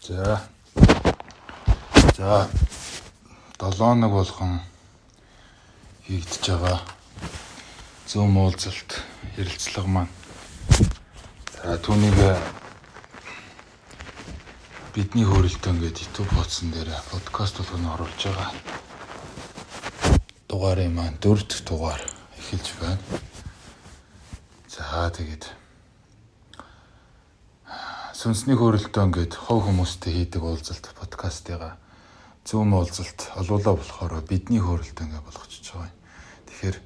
За 7 хоног болгон хийгдэж байгаа Zoom уулзалт ярилцлага маань. За түүнийг бидний хөрөлтөн гэдэг YouTube хуудсан дээр подкаст болгоно оруулж байгаа. Дугаарыг маань 4 дахь дугаар эхэлж байна. За тэгээд сүнсний хөрөлтөн гэд хов хүмүүстэй хийдэг уулзалт подкастыгаа Zoom уулзалт олуулаа болохоор бидний хөрөлтөн гэж болгочихж байгаа юм. Тэгэхээр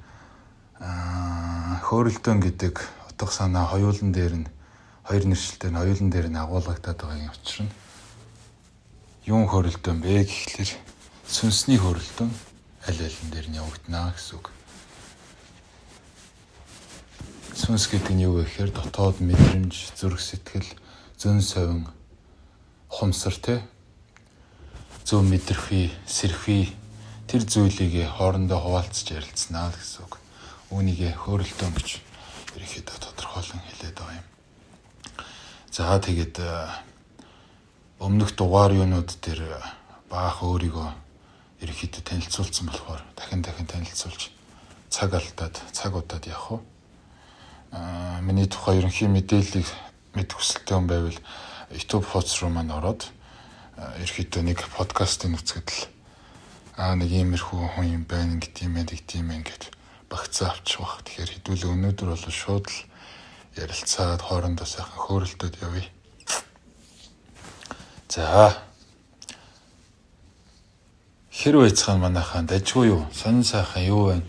хөрөлтөн гэдэг утга санаа хоёулан дээр нь хоёр нэршилтэй нь хоёулан дээр нь агуулгадаад байгаа юм учир нь юун хөрөлтөн бэ гэхлээр сүнсний хөрөлтөн аль алин дээр нь явагдана гэсэн үг. Сүнс гэдэг нь юу вэ гэхээр дотоод мэдрэмж, зүрх сэтгэл, зөн совин, ухамсар зөв мэдрэхүй, сэрхий тэр зүйлийг хоорондоо хуваалцж ярилцсанаа гэсэн үг. Үүнийг хөрөлтөн гэж ерөнхийдөө тодорхойлон хэлээд байгаа юм. За тэгээд өмнөх дугаар юунууд дээр баах өөрийгөө ерөнхийдөө танилцуулсан болохоор дахин танилцуулж цаг удаад явах уу. Миний тухай ерөнхий мэдээллийг мэд хүсэлтэй хүн байвал YouTube хуудас руу маань ороод ерөнхийдөө нэг подкастын үзэхэд л нэг иймэрхүү хүн юм байна гэдэм юм гэж багцаа авчих бах. Тэгэхээр хэдүүлээ өнөөдөр бол шууд л ярилцаад хоорондоо сайхан хөөрөлтөд явъя. За хэр байцгаана манайхаа дажгүй юу? Сонин сайхан юу байна?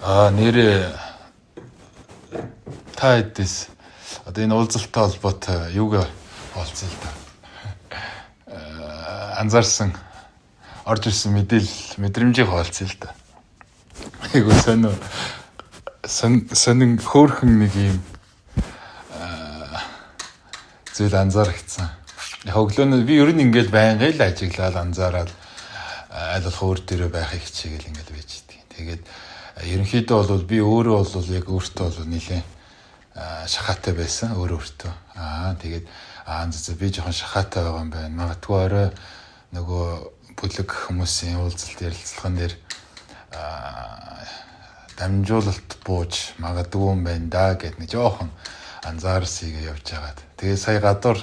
Нэрээ та хэдээс одоо энэ уулзалттай холбоотой юугаа олцсон л да. Анзаарсан орж ирсэн мэдрэмжийг хаалцсан л да. Айгуу сонин хөөрхөн нэг юм зүйл анзаарчихсан. Өглөө би ер нь ингээл байнга л ажиглал анзаараад аль болох өөр дээрээ байхыг хичээгээл ингээл байж идэг. Тэгээд ерөнхийдөө бол би өөрөө бол яг өөртөө бол нэлээ шахаатай байсан өөртөө. Тэгээд би жоохон шахаатай байгаа юм байна. Магадгүй орой нөгөө бүлэг хүмүүсийн уулзалт ярилцлаган дээр дамжуулалт бууж магадгүй юм байна да гэд нэг жоохон анзаарсыг явж байгаад. Тэгээд сая гадуур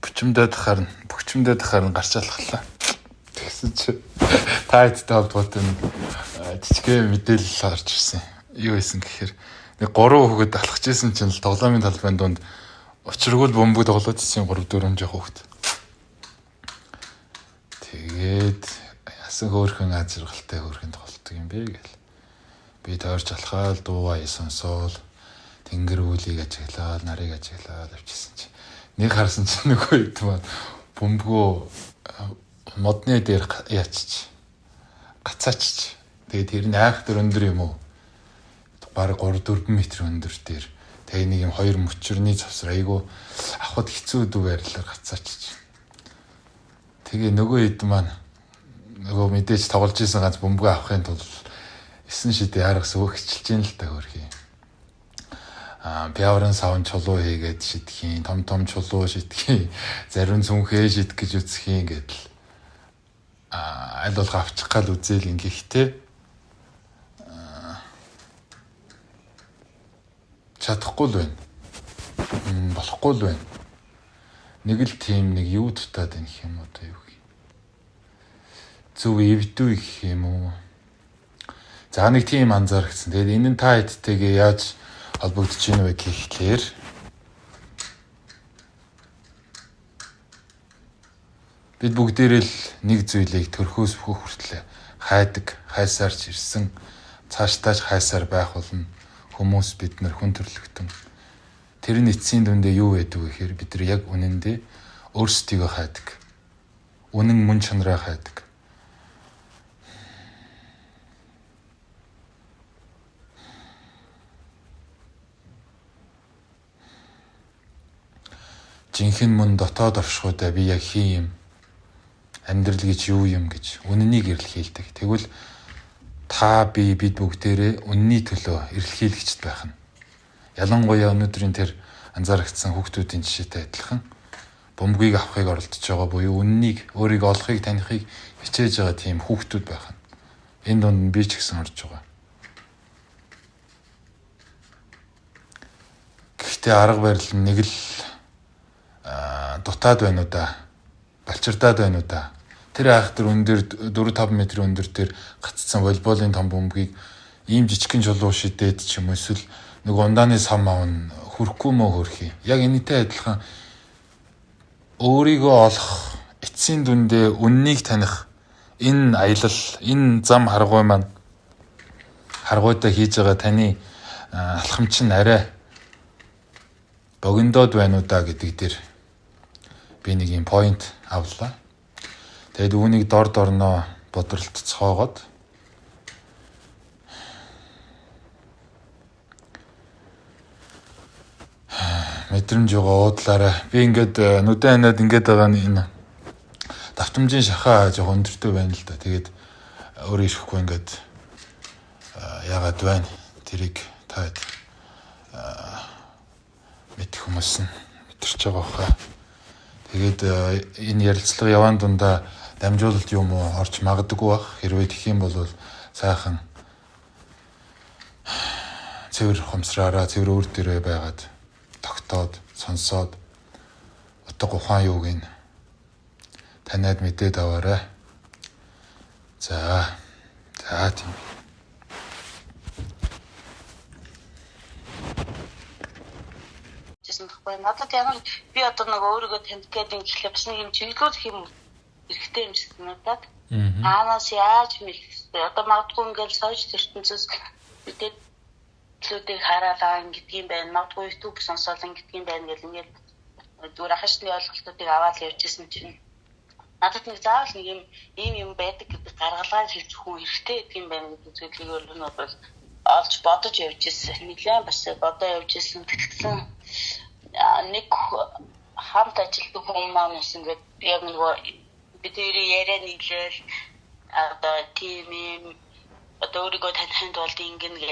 бөчмдөд харна гарч алхалаа. Тэгсэн чи тайдтай холбоотой жижиг мэдээлэл гарч ирсэн. Юу байсан гэхээр нэг 3 хүүхэд алхаж исэн чинь тоглоомын талбайн донд учиргүй бөмбөг тоглоод исэн 3-4 жоо хүүхэд. Тэгээд ясан хөөрхөн ажиргалтай хөөрхөн тоглолтог юм бэ гэл. Би тойрч алхаал дуу ая сонсоол тэнгэр үүлийг ажиглаад нарыг ажиглаад авчихсан чи. Нэг харсан чинь нөгөө хэд маань бөмбөгөө модны дээр яачч гацаачч. Тэгээд тэр нь айхтар өндөр юм уу? Бараг 3-4 м өндөр дээр. Тэгээ нэг юм 2 мөчрөний завсар айгу авахд хэцүү дүү байрлалаар гацаачч. Тэгээ нөгөө хэд маань нөгөө мэдээж тоглож исэн ганц бөмбөгөө авахын тулд 9 шидэ аргас өөхчилж ийн л та хөрхий. Пиаврын савн чулуу хийгээд шидхийн, том чулуу шидхийн, зарим зүнхээ шид гэж үсхийн гэдэл. Аль болох авчих гал үзэл ингэхтэй чадахгүй л байна. Болохгүй л байна. Нэг л тийм нэг юу дутаад байна гэх юм уу та юу гэх. Зөв эвдүү гэх юм уу. За нэг тийм анзаарчихсан. Тэгээд энэ нь та хэдтэйгээ яаж холбогдож ийн вэ гэхлээр бид бүгдээрээ л нэг зүйлийг төрхөөс бүхэх хүртлээр хайдаг, хайсаарч ирсэн. Цаашдаач хайсаар байх болно. Хүмүүс бид нар хүн төрлөختөн. Тэр нь эцсийн дүндээ юу байдаг вэ гэхээр бид нар яг үнэндээ өөрсдийгөө хайдаг. Үнэн мөн чанараа хайдаг. Жинхэнэ мөн дотоод оршихуйдаа би яг хий юм. Амьдрал гэж юу юм гэж үнэнийг эрэлхийлдэг. Тэгвэл та бид бүгдээрээ үнний төлөө эрэлхийлэгчд байх нь. Ялангуяа өнөөдрийн тэр анзаарэгдсэн хүүхдүүдийн жишээтэй адилхан бөмбөгийг авахыг оролдож байгаа буюу үннийг өөрийгөө олохыг танихыг хичээж байгаа тийм хүүхдүүд байх нь. Энэ донд нь би ч гэсэн орж байгаа. Гэхдээ арга барил нь нэг л дутаад байна уу да. Балчирдаад байна уу да. Тэр айхтар өндөр 4-5 метрийн өндөр дээр гаццсан волейболын том бөмбөгийг ийм жижигхэн чулуу шидээд ч юм уу эсвэл нэг ундааны сам авна хүрхгүй мө хөрхий. Яг энэтэй адилхан өөрийгөө олох эцсийн дүндээ үннийг таних энэ аялал, энэ зам харгуй маань харгуйдаа хийж байгаа таны алхамч нь арай богиндод байна уу да гэдэг дээр би нэг юм point авлаа. Тэгэд үүнийг дор дорноо бодролт цоогоод мэдрэмж байгаа уудлаараа би ингээд нүдэн ханаад ингээд байгаа энэ давтамжийн шахаа жоох өндөртэй байна л да. Тэгээд өөрөө ирэхгүй ингээд яагаад байна? Тэрийг таад мэдэх хүмүүс нь мэдэрч байгаа хаа. Тэгээд энэ ярилцлага яваан дундаа дамжуулалт юм уу орж магадгүй бах. Хэрвээ тэх юм бол сайхан цэвэр хомсраараа цэвэр өөр дээрээ байгаад тогтоод сонсоод утга ухаан юуг нь танад мэдээд аваарай. За тийм. Надад яг би одоо нэг өөрийгөө таних гэдэг юм гэхлээр бас нэг юм чиглүүлэх юм хэрэгтэй юм шиг надад. Аанаас яаж мэдээ одоо магадгүй ингээл сошиал ертөнцөөс мэдээд зүйлүүдийг хараад ингэдэг юм байна. Магадгүй YouTube сонсоод ингэдэг юм байна гэл ингээд зүгээр хашны ойлголтуудыг аваад явж исэн чинь надад нэг заавал нэг юм байдаг гэдэг гаргалгаа хэлж хүн хэрэгтэй гэдэг юм байна гэдэг зүйлийг өөрөө бол олж бодож явж исэн. Нэлээд бас бодоо явж исэн. Тэгсэн нэг хамт ажилладаг хүмүүс маань ингээд яг нөгөө бид яриа нийлээл одоо тийм юм одоо өөрийгөө таних тулд ингээл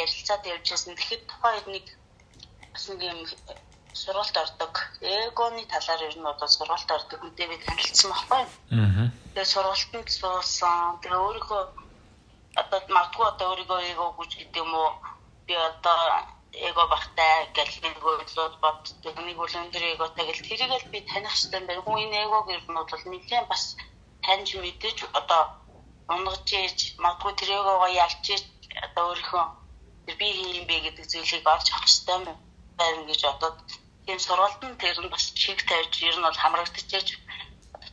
ярилцаад явж байсан. Тэгэхэд тухайд нэг бас нэг юм сургалт ордог. Эгоны талаар ер нь одоо сургалт ордог үнтэй би танилцсан байхгүй юу? Тэгээд сургалтанд суусан. Тэгээд өөрийгөө одоо магадгүй одоо өөрийгөө эго гэж гэдэг юм уу? Би одоо эго багтай гэх нэг үйлдэл боддог. Нэг бол өндөр эготай гэл тэрийгэл би таних хэрэгтэй юм байна. Хүн энэ эго гэх нь бол нэгэн бас таньж мэдээж одоо унгаж ээж магадгүй тэр эгогоо ялж ээж одоо өөрийнхөө би юм бэ гэдэг зүйлийг олж авах хэрэгтэй юм байна гэж бодоод тийм сургалтанд тэр нь бас чиг тавьж ер нь бол хамрагдчихэж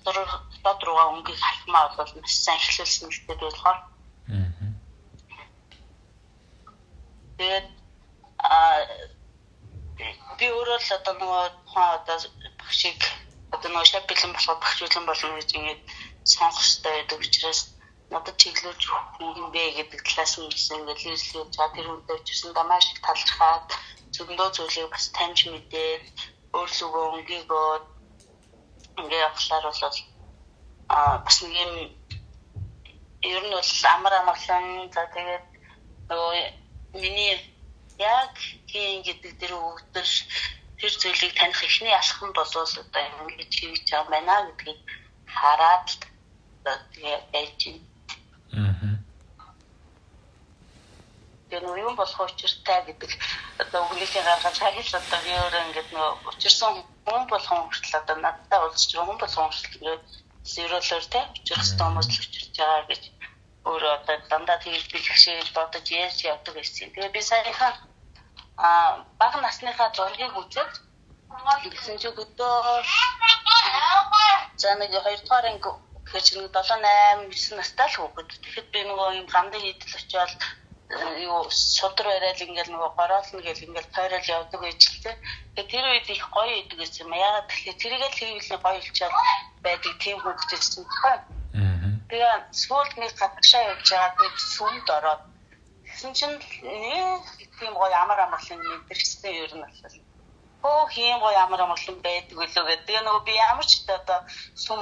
дотор руугаа өнгөийг халахмаа бол маш сайн эхлүүлсэн гэдэг болохоор. Тэгээд би өөрөө л одоо нөгөө одоо багшиг одоо нөгөө шапилэн болохоор багшуулан болно гэж ингээд сонгох хэрэгтэй байдаг учраас надад чиглүүлж хүн бэ гэдэг талаас нь ингээд хэлсэн за тэр үнтэй очсон да маш их талархаад зөндөө зүйлийг бас таньж мэдээ өөрсгөө өнгийгөө ингээд явахлаар бол бас нэг юм ер нь бол амар амгалан за тэгээд нөгөө миний яг тийм гэдэг дэр өгдөл тэр зүйлийг таних ихний алхам бол одоо ингэж хийж байгаа байна гэдгийг хараад тэгээд байж байна. Тэр нь юм болох учиртай гэдэг одоо үгнийхээ гаргаж хайлт одоо би өөрөө ингэж нөө учирсан хүн болгон хүртэл одоо надтай уулзч байгаа хүн болгон хүртэл ингээд зөрөөлөөр те учрах хүмүүс л учирч байгаа гэж өөрөө одоо дандаа тэгж бэлгшээж бодож яаж явдаг гэсэн. Тэгээ би саяхан бага насныхаа зургийг үзээд гэсэн чи өдөө за нэг 2 дугаар анги гэхэр чи 7 8 9 настай л хүүхэд. Тэгэхэд би нөгөө юм гамдаг идэл очиод юу шудар барайл ингээл нөгөө гороолно гэл ингээл тойрол явдаг байж л те. Тэгээ тэр үед их гоё идэг гэсэн юм. Яагаад тэгэхээр тэрийг л хийвэл гоё болчоод байдаг тийм хүүхэд гэсэн байна. Тэгээ сүүлд нэг гадагшаа явж байгаа би сүмд ороод тэгсэн чинь тийм гоё амар амгалан мэдэрчтэй ер нь боллоо. Ийм гоё амар амгалан байдаг үлээ гэдэг. Тэгээ нөгөө би ямар ч одоо сүм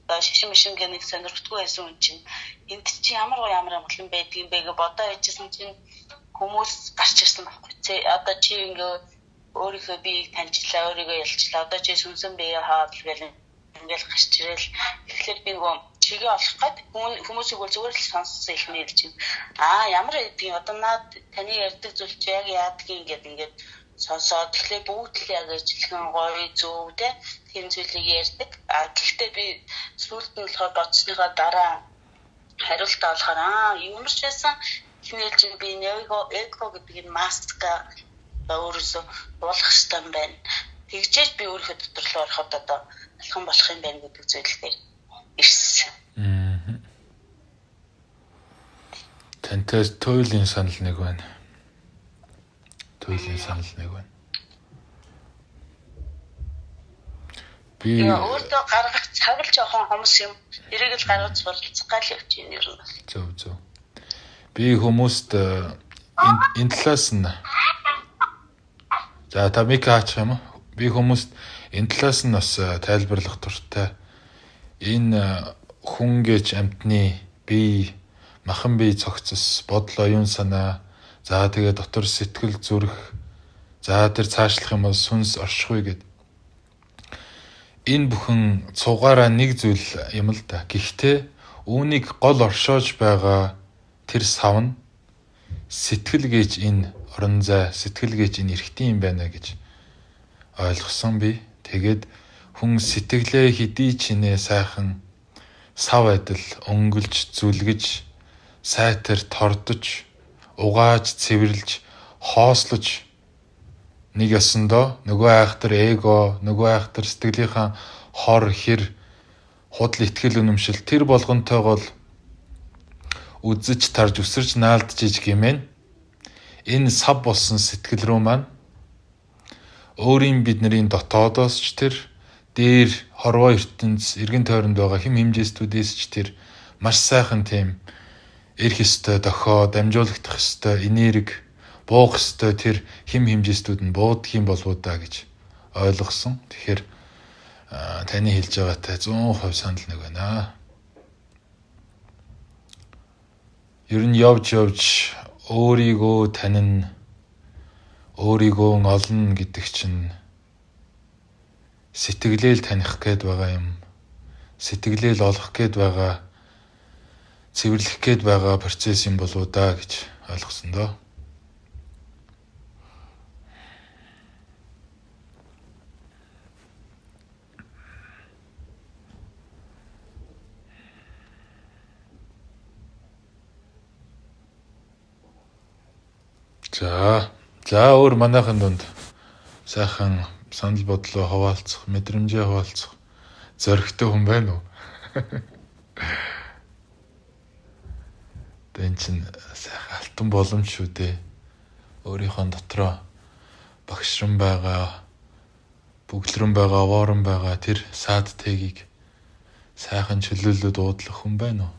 одоо шишин мишин гэх нэг сонирхтгүй байсан юм чинь энд чи ямар гоё амар амгалан байдаг юм бэ гэж бодоо яжсэн чинь хүмүүс гарч ирсэн байхгүй. Одоо чи ингээ өөрийнхөө биеийг таньчлаа, өөрийгөө ялчлаа. Одоо чи сүнсэн бие хаад гэл ингээл гарч ирэл. Тэгэхээр би нөгөө чигээ олох гээд хүмүүсийг бол зүгээр л сонссон их нэлж байна. Ямар гэдгийг одоо наад таны ярьдаг зүйл чи яг яадгийг ингээд сонсоод тэгэхээр бүгд л яг ижилхэн гоё зөв тийм зүйлийг ярьдаг. Гэхдээ би сүүлд нь болохоор бодсныхаа дараа хариултаа болохоор ямар ч байсан хинээлж би эго гэдэг энэ маска өөрөөсөө уулах хэрэгтэй юм байна. Тэгжээж би өөрийнхөө дотор руу ороход одоо алхам болох юм байна гэдэг зүйлээр ирсэн. Тантай туйлын санал нэг байна. Би өөртөө гаргах цаг л жоохон хомс юм. Тэрийг л гаргаж суралцах гал явж байна ер нь. Зөв. Би хүмүүст энэ талаас нь за та мик хаачих юм уу? Би хүмүүст энэ талаас нь бас тайлбарлах дуртай. Энэ хүн гэж амьтны бие, махан бие цогцос, бодол, оюун санаа, за тэгээ дотор сэтгэл зүрх, за тэр цаашлах юм бол сүнс оршихуй гэд. Энэ бүхэн цугаараа нэг зүйл юм л да. Гэхдээ үүнийг гол оршоож байгаа тэр савн сэтгэл гэж энэ орон зай, сэтгэл гэж энэ эрхтэн юм байна гэж ойлгосон би. Тэгээд хүн сэтгэлээ хэдий чинээ сайхан сав адил өнгөлж, зүлгэж, сайтар тордож, угааж, цэвэрлж, хоослож нэг ясандоо нөгөө айхтар эго, нөгөө айхтар сэтгэлийнхаа хор хэр худал итгэл үнэмшил тэр болгонтойгоо үзэж тарж өсөрж наалдж иж гэмээн энэ сав болсон сэтгэл рүү маань өөрийн бидний дотоодоос ч тэр дээр хорвоо ертөнц эргэн тойронд байгаа хэм хэмжээстүүдээс ч тэр маш сайхан тийм эрх ёстой дохоо дамжуулагдах ёстой энерги буух ёстой тэр хэм хэмжээстүүд нь буудах юм болов уу да гэж ойлгосон. Тэгэхээр таны хэлж байгаатай 100% санал нэг байна. Ер нь явж өөрийгөө танин, өөрийгөө олно гэдэг чинь сэтгэлээл таних гээд байгаа юм. Сэтгэлээл олох гээд байгаа, цэвэрлэх гээд байгаа процесс юм болов уу да гэж ойлгосон доо. За өөр манайхан донд сайхан санал бодлоо хуваалцах, мэдрэмжээ хуваалцах зоригтой хүн байна уу? Тэн чин сайхан алтан боломж шүү дээ. Өөрийнхөө дотроо багшран байгаа, бүглэрэн байгаа, воорон байгаа тэр саад тэгийг сайхан чөлөөлөд уудлах хүн байна уу?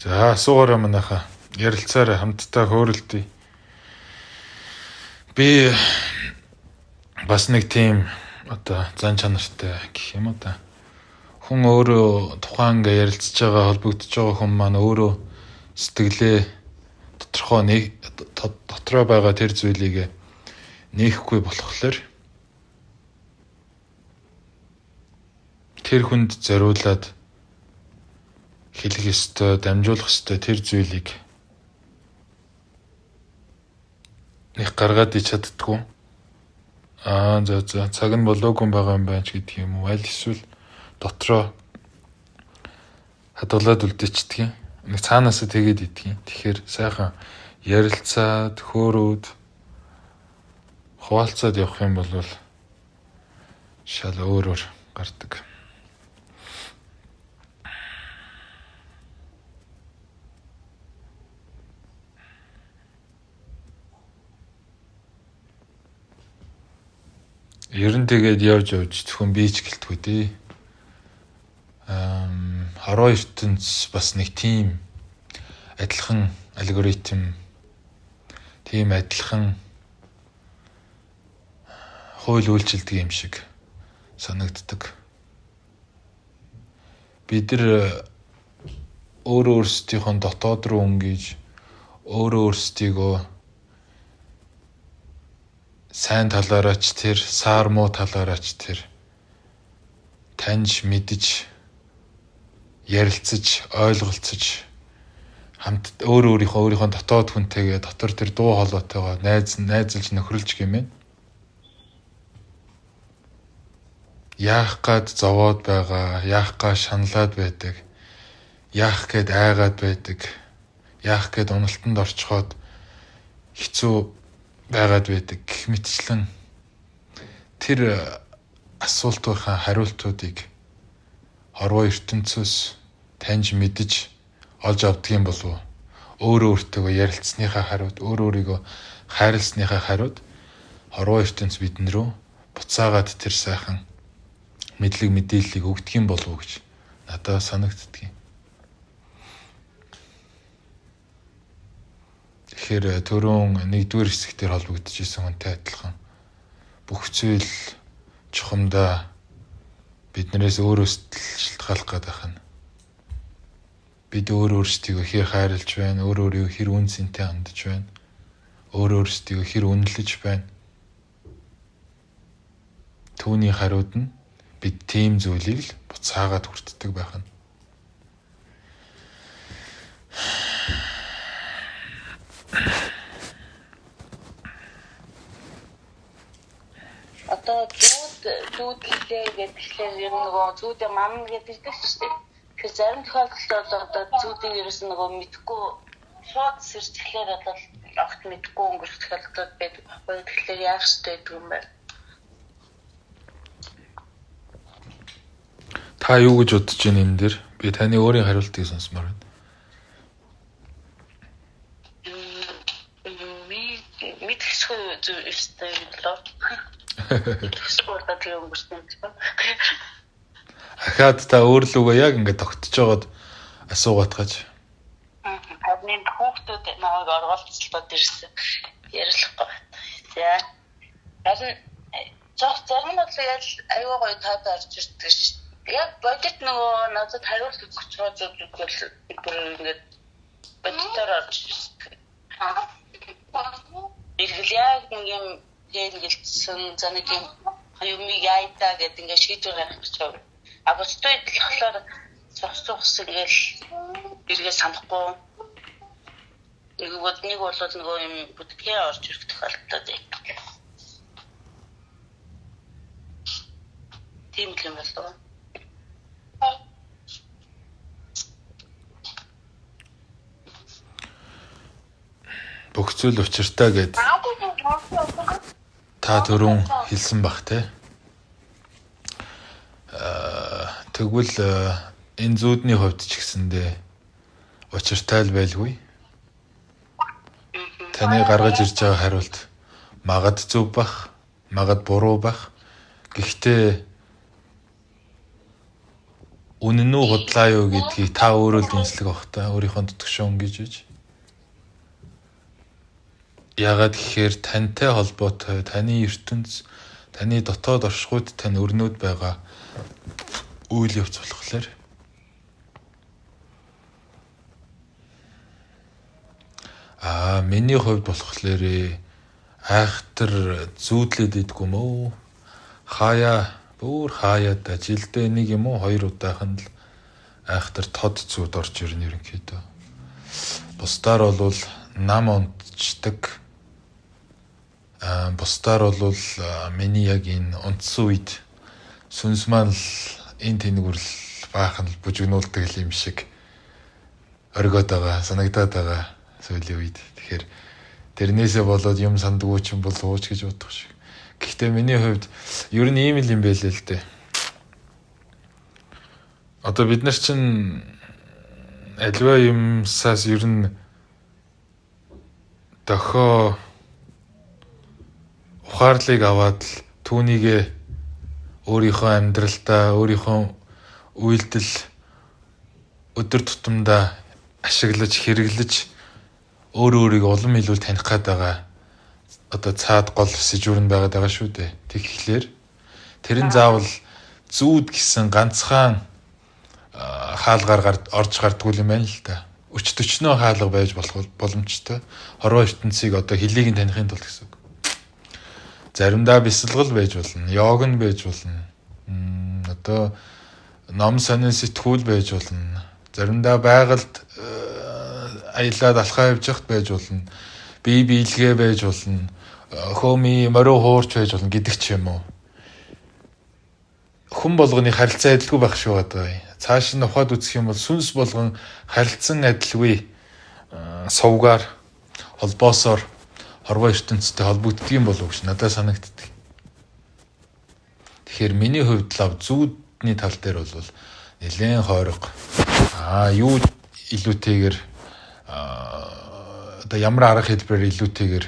За асуугаараа манайхаа ярилцаараа хамтдаа хөөрөлдөе. Би бас нэг тийм одоо зан чанартай гэх юм уу та хүн өөрөө тухайн ингээ ярилцж байгаа холбогдож байгаа хүн маань өөрөө сэтгэлээ дотроо байгаа тэр зүйлийг нээхгүй болохлээр тэр хүнд зориулаад хэлэх ёстой, дамжуулах ёстой тэр зүйлийг нэг гаргаад ич чаддгүй. За цаг нь болоогүй байгаа юм байна ч гэдэг юм уу. Аль эсвэл дотроо хадгалаад үлдээчдэг юм. Нэг цаанаасаа тэгээд идэх юм. Тэгэхээр сайхан ярилцаад, хөөрөөд хуваалцаад явах юм бол шал өөр гардаг. Ер нь тэгээд явж зөвхөн би ч гэлтгүй дээ. 12 ертөнц бас нэг тийм адилхан алгоритм, тийм адилхан хууль үйлчилдэг юм шиг санагддаг. Бид нар өөрөө өөрсдийнхөө дотоод руу өнгөж өөрөө өөрсдийгөө сайн талаараач тэр, саар муу талаараач тэр таньж мэдж ярилцаж, ойлголцож хамт өөрийнхөө дотоод хүнтэйгээ дотор тэр дуу хоолойтойгоо найзалж нөхрөлж гэмээр яах гээд зовоод байгаа, яах гээд шаналаад байдаг, яах гээд айгаад байдаг, яах гээд уналтанд орчхоод хэцүү байгаад байдаг гэх мэтчлэн тэр асуултынхаа хариултуудыг хорвоо ертөнцөөс таньж мэдж олж авдаг юм болов уу? Өөрөө өөртөө ярилцсныхаа хариуд, өөрийгөө хайрлсныхаа хариуд хорвоо ертөнц бидэн рүү буцаагаад тэр сайхан мэдлэг мэдээллийг өгдөг юм болов уу гэж надад санагддаг юм. Тэгэхээр түрүүн 1-р хэсэгтэр холбогдож исэн хүнтэй адилхан бүх зүйл чухамдаа биднээс өөрөөс шалтгаалах гэдэг нь бид өөрсдийгөө хэр хайрлаж байна, өөрийгөө хэр үн цэнтэй хандж байна, өөрсдийгөө хэр үнэлж байна. Түүний хариуд нь бид тийм зүйлийг л буцаагаад хүртдэг байх нь. Одоо зүүдлээ гэдгээр ер нь нөгөө зүүдэ мам гэдэг шүү дээ. Тэгэхээр зарим тохиолдолд бол одоо зүүдийг ерөөс нь нөгөө мэдгүй шууд сэрчглээр бол огт мэдгүй өнгөрөх тохиолдол байдаг байхгүй. Тэгэхээр яах ёстой гэдэг юм байна. Та юу гэж бодож байна энэ дээр? Би таны өөрийн хариултыг сонсмоор байна. Мэдхэсгүй зүйл өстэй лоо. Спортод юм гүрсэн. Ахаад та өөрлөгөө яг ингээд тогтож байгаад асуугаад гаж. Харин хүүхдүүд намайг оргуулцлаад ирсэн. Ярилцлахгүй. За. Харин зарим нь бол яг аюу гой таад орж ирдэг ш. Яг бодит нөгөө надад хариулт өгч байгаа зүйлүүд бүр ингээд бодитоор орж ирсэн. Иргэл яг нэг юм хэлгэлцсэн за нэг юм яйдаа гэдэг ингээд шийдвэр гаргах гэж байна. А бостой болохоор цогцохс ингээл эргээ санахгүй. Нэг бол нөгөө юм бүтгэе орж ирэх тохиолдол байдаг. Тийм юм болов. Бүх зүйл учиртай гэд та түрүүн хэлсэн бах те. Тэгвэл энэ зүүдний хувьд ч гэсэндээ учиртай л байлгүй. Таны гаргаж ирж байгаа хариулт магад зөв бах, магад буруу бах. Гэхдээ үнэн үү худлаа юу гэдгийг та өөрөө л дэнслэх бах та өөрийнхөө дотгошоо өнгөж иж. Яагаад гэхээр тантай холбоотой, таны ертөнц, таны дотоод оршихуйд тань өрнөд байгаа үйл явц болохоор миний хувьд болохоор айхтар зүүдлээд идэггүй мөө. Бүр хаяад жилдээ нэг юм уу 2 удаахан л айхтар тод зүүд орж ирнэ ерөнхийдөө. Бусдаар бол нам унтчдаг. Бусдаар бол миний яг энэ унтсан үед сүнс маань л энэ тэнэгүрл баахан л бүжигнүүлдэг юм шиг оргиод байгаа, санагдаад байгаа сүүлийн үед. Тэгэхээр тэрнээсээ болоод юм сандгүй ч юм бол ууч гэж бодох шиг. Гэхдээ миний хувьд ер нь ийм л юм байлээ л дээ. Одоо бид нар чинь альва юмсаас ер нь дохоо ухаарлыг аваад л түүнийгээ өөрийнхөө амьдралдаа, өөрийнхөө үйлдэл өдөр тутамдаа ашиглаж, хэрэглэж өөрийгөө улам илүү таних гээд байгаа. Одоо цаад гол сэжүүрэн байгаад байгаа шүү дээ. Тэгэхээр тэр нь заавал зүүд гэсэн ганцхан хаалгаар орж гардгүй юм байна л да. Өчтөчнөө хаалга байж болох боломжтой. Хорвоо ертөнцийг одоо хөлийг нь танихын тулд гэсэн үг. Заримдаа бясалгал байж болно, йог нь байж болно. Одоо ном сонин сэтгүүл байж болно. Заримдаа байгальд аялаад алхаа явж явахт байж болно. Бие биелгээ байж болно. Хөөми морио хуурч байж болно гэдэг ч юм уу. Хүн болгоны харилцаа адилгүй байх шүү одоо. Цааш нь ухаад үзэх юм бол сүнс болгон харилцан адилгүй сувгаар холбоосоор хорвоо ертөнцтэй холбогддгийм болов гэж надад санагддаг. Тэгэхээр миний хувьд л зүүдний тал дээр бол нэлээд хойрог. Юу илүүтэйгэр одоо ямар арга хэлбэрээр илүүтэйгэр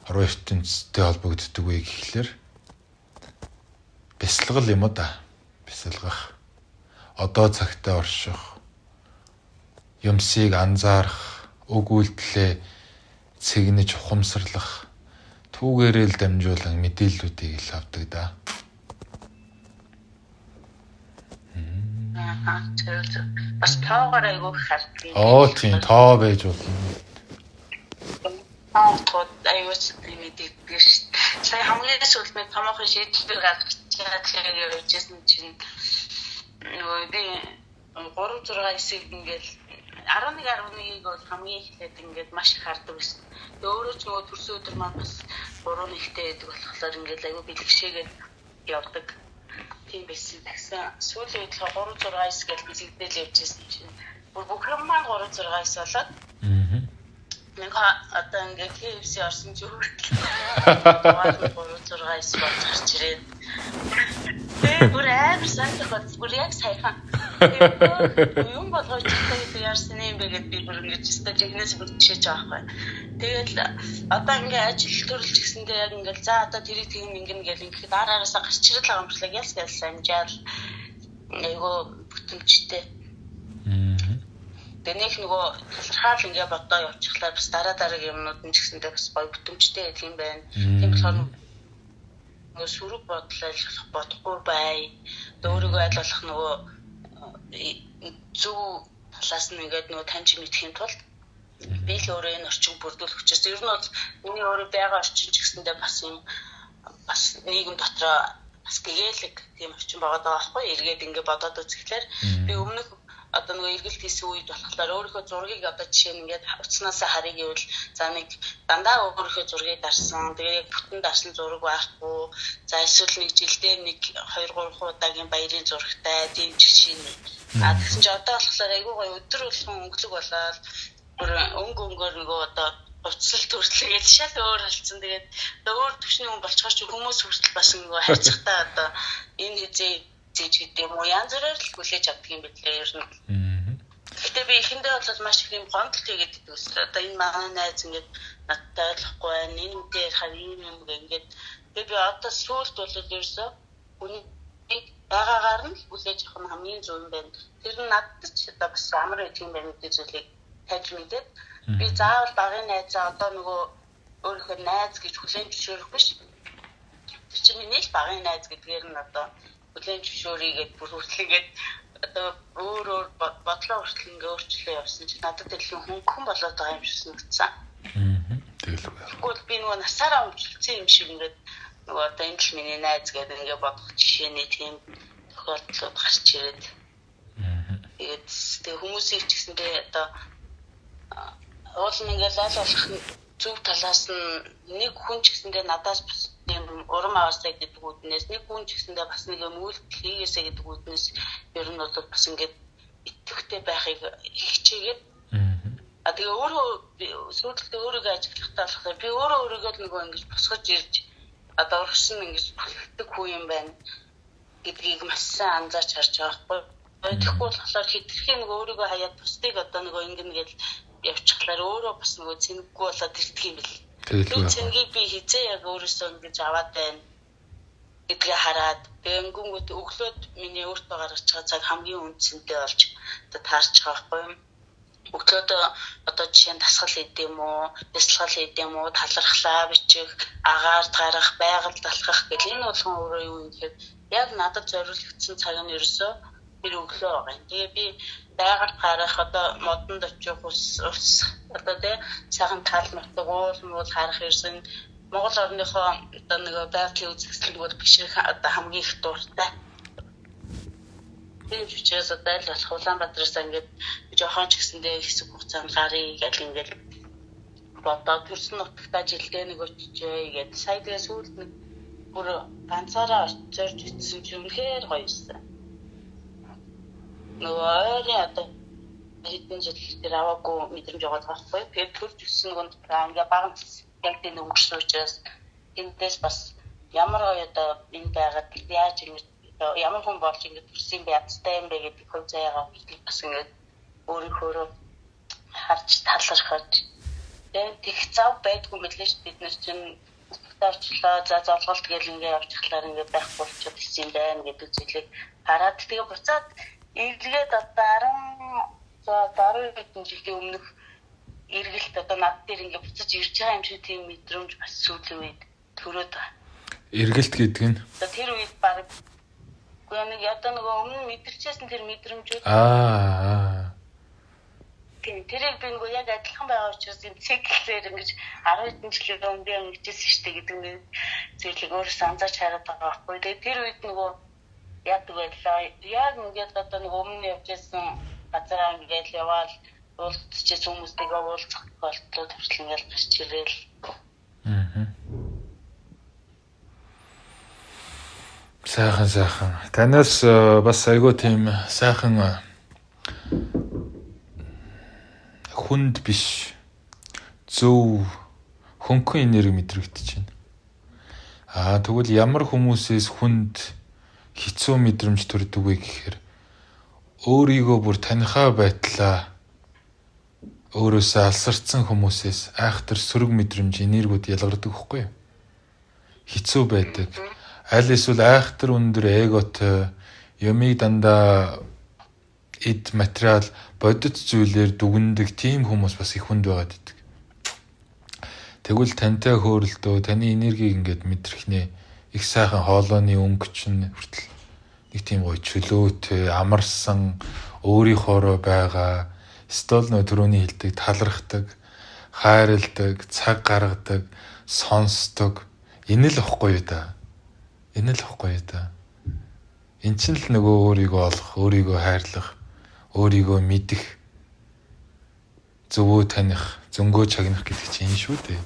хорвоо ертөнцтэй холбогддог вэ гэхлээр бясалгал юм уу да. Бясалгах. Одоо цагтаа орших. Юмсыг анзаарах, үг үйлдэлээ цэгнэж ухамсарлах, түүгээрээ л дамжуулан мэдээллүүдийг л авдаг да. Бас тоогоор айгүй харддаг. Тийм тоо байж болно. Айгүй мэдээлдэг шүү дээ. Сая хамгийн сүүлд нэг томоохон шийдвэр гаргачаад тэгээд явжсэн чинь нөгөө би 3-6 хэсэг ингээл 11-11-ийг бол хамгийн эхлээд ингээд маш их хардаг байсан. Тэгээ өөрөө ч нөгөө төрсөн өдөр маань бас 3-1-тэй байдаг болохоор ингээд айгүй бэлгшээгээд явдаг. Тийм байсан. Тэгсэн сүүлийн үед 3-6 хэсэг гэж бэлэгдээл явжсэн чинь бүх юм маань 3-6 хэсэг болоод нэг одоо ингээд KFC орсон ч үргэлж 3-6 хэсэг болж гарч ирээд бүр амар санагдаад бүр яг сайхан юм болгож тэгээд яарсан юм бэ гэдээ би бүр ингэж стажигнээс бүрдчихэж байгаа байхгүй. Тэгээд одоо ингээ ажил төрүүлж гисэндээ яг ингээл за одоо тэрийг тийм ингэнэ гэл ингээд араасаа гарч ирэл байгаа юм шиг ялс амжаал айгу бүтэмжтэй. Тэгээ нэг нөгөө талархаал ингээ бодоо явуучлаар бас дараа юмнууд нь ч гэсэндээ бас гоё бүтэмжтэй гэдэг юм байна. Тийм болохоор нөгөө сүрэг бодол ажиллах бодохгүй бай. Өөрийгөө аль болох нөгөө зөв талаас нь ингээд нөгөө таньж мэдхийн тулд би л өөрөө энэ орчиг бүрдүүлэх учраас ер нь бол миний өөрөө байгаа орчин ч гэсэндээ бас юм бас нийгэм дотроо бас гэгээлэг тийм орчин байгаа даа байхгүй эргээд ингээд бодоод үзэхлээр би өмнөх одоо нөгөө эргэлт хийсэн үед болохоор өөрийнхөө зургийг одоо жишээ нь ингээд уцнаасаа харъя гэвэл за нэг дандаа өөрийнхөө зургийг дарсан. Тэгээ яг бүтэн дарсан зураг байхгүй. За эсвэл нэг жилдээ нэг 2-3 удаагийн баярын зурагтай тийм жишээ нь. Тэгсэн чинь одоо болохоор айгүй гоё өдөр болгон өнгөлөг болоод бүр өнгөөр нөгөө одоо уцсал төрслөгээд шал өөр болсон. Тэгээд одоо өөр төвчний хүн болчихоор ч хүмүүс хүртэл бас нөгөө хайцхтаа одоо энэ хизээ зээж гэдэг юм уу янз бүрээр л хүлээж авдаг юм билээ ер нь. Гэхдээ би эхэндээ бол маш их юм гомдол хийгээд байдаг ус. Одоо энэ манай найз ингээд надтай ойлгохгүй байна. Энэ дээр хаа ийм юм ингээд тэгээ би одоо сүүлд бол ерөөсөө хүний байгаагаар нь хүлээж авах нь хамгийн зөв юм байна. Тэр нь надад ч одоо бас амар байдаг юм байна гэдэг зүйлийг тайлж мэдээд би заавал багын найзаа одоо нөгөө өөрийнхөө найз гэж хүлээн зөвшөөрөх биш. Тэр чинь миний л багын найз гэдгээр нь одоо хүлэн зөвшөөрийгээд бүр хүртлээгээд одоо өөр бодлоо хүртэл ингээ өөрчлөө явсан чинь надад дэлхийн хөнгөн болоод байгаа юм шиг санагдсан. Тэгэл байх. Тэгвэл би нөгөө насаараа өмчлөсөн юм шиг ингээд нөгөө одоо энэ л миний найз гэдэг ингээ бодох жишээний тийм тохиолдлууд гарч ирээд. Тэгээд тэг хүмүүсийг ч гэсэндээ одоо уул ингээл аль болох зөв талаас нь нэг хүн ч гэсэндээ надаас юм урам аваасаа гэдэг үднээс нэг хүн ч гэсэндээ бас нэг юм үйлдэл хийгээсэ гэдэг үднээс ер нь бол бас ингээд итгэвтэй байхыг хичээгээд тэгээ өөрөө сүйдэлтэй өөрийгөө ажиглахтаа болохоор би өөрийгөө нөгөө ингэж босгож ирж одоо урагш нь ингэж бүхдэг хүн юм байна гэдгийг маш сайн анзаарч харж байгаа байхгүй. Тэгэхгүй болохоор хитрхийн нөгөө өөрийгөө хаяад бусдыг одоо нөгөө ингэнгээл явчихлаар өөрөө бас нөгөө цэнггүй болоод ирдэг юм бэл. Тэр цэнгийг би хизээ яг өөрөөсөө ингэж аваад байна гэдгээ хараад тэгэнгүүт өглөөд миний өөртөө гаргаж байгаа цаг хамгийн үнцэнтэй болж одоо таарч байгаа байхгүй юм. Өглөөд одоо жишээ нь дасгал хийдэм үү, бясалгал хийдэм үү, талархлаа бичих, агаард гарах, байгальд алхах гэх энэ болгон өөрөө юу юм гэхээр яг надад зориулагдсан цаг нь ерөөсөө тэр өглөө байгаа юм. Тэгээ би байгальд гарах одоо модонд очих ус одоо тэ цагаан тал нутаг уул харах ерөөсөн Монгол орныхоо одоо нэг байгалийн үзэсгэлэнүүд биш одоо хамгийн их дуртай. Тийм учраас одоо л болох Улаанбаатараас ингээд жоохон ч гэсэндээ хэсэг хугацаанд гарыг гэл ингээд бодоод төрсөн нутагтаа жилдээ нэг очижээ гэдэг. Сая тэгээ сүүлд нэг бүр ганцаараа зорж ицсэн ч үнэхээр гоё юмсан. Нөгөө ойрын одоо хэдэн жил тэр аваагүй мэдрэмж байгаа байхгүй. Тэгээд төрж өссөн гонд ингээ баг яг тийм өнгөрсөн учраас эндээс бас ямар гоё одоо энэ байгаад яаж ингэж ямар хүн болж ингэ төрсөн бэ ядтай юм бэ гэдэг хөв заяагаа бас ингэ өөрийнхөө харж талархаж тэг зав байдгүй мэлээ ш бид нар чинь тавчлаа за золголт гэл ингэ явж хахлаар ингэ байхгүй болчиход ирсэн юм байна гэдэг зүйлийг хараад тэгээ буцаад эргээд одоо 10 хэдэн жилийн өмнөх эргэлт одоо над дээр ингэ буцаж ирж байгаа юм шиг тийм мэдрэмж бас сүүлийн үед төрөөд байгаа. Эргэлт гэдэг нь тэр үед баг нэг одоо нөгөө өмнө мэдэрчээсэн тэр мэдрэмжүүд тэрийг би нөгөө яг адилхан байгаа учраас энэ циклээр ингэж 10 хэдэн жилийн өмнө ингэжсэн шүү дээ гэдэг нэг зүйлийг өөрөөсөө анзаарч хараад байгаа байхгүй. Тэгээ тэр үед нөгөө яг байлаа яг ингээд одоо нөгөө өмнө явжсэн газараа ингээд яваал уулзчихсан хүмүүстэйгээ уулзах болтлоо төрөл ингээд гарч ирээл. Сайхан. Танаас бас айгүй тийм сайхан хүнд биш зөв хөнгөн энерги мэдрэгдэж байна. Тэгвэл ямар хүмүүсээс хүнд хэцүү мэдрэмж төрдөг вэ гэхээр өөрийгөө бүр танихаа байтлаа өөрөөсөө алсарцсан хүмүүсээс айхтар сөрөг мэдрэмж энергиуд ялгардаг байхгүй юу? Хэцүү байдаг. Аль эсвэл айхтар өндөр эготой юмыг дандаа эд материал бодит зүйлээр дүгндэг тийм хүмүүс бас их хүнд байгаад идэг. Тэгвэл тантай хөөрөлдөө таны энергийг ингээд мэдрэхнээ их сайхан хоолойны өнгө чинь хүртэл нэг тийм гоё чөлөөтэй амарсан өөрийнхоороо байгаа стол нөө түрүүний хэлдэг талархдаг, хайрладаг, цаг гаргадаг, сонсдог энэ л ихгүй юу да. Энэ чинь л нөгөө өөрийгөө олох, өөрийгөө хайрлах, өөрийгөө мэдэх, зөвөө таних, зөнгөө чагнах гэдэг чинь энэ шүү дээ.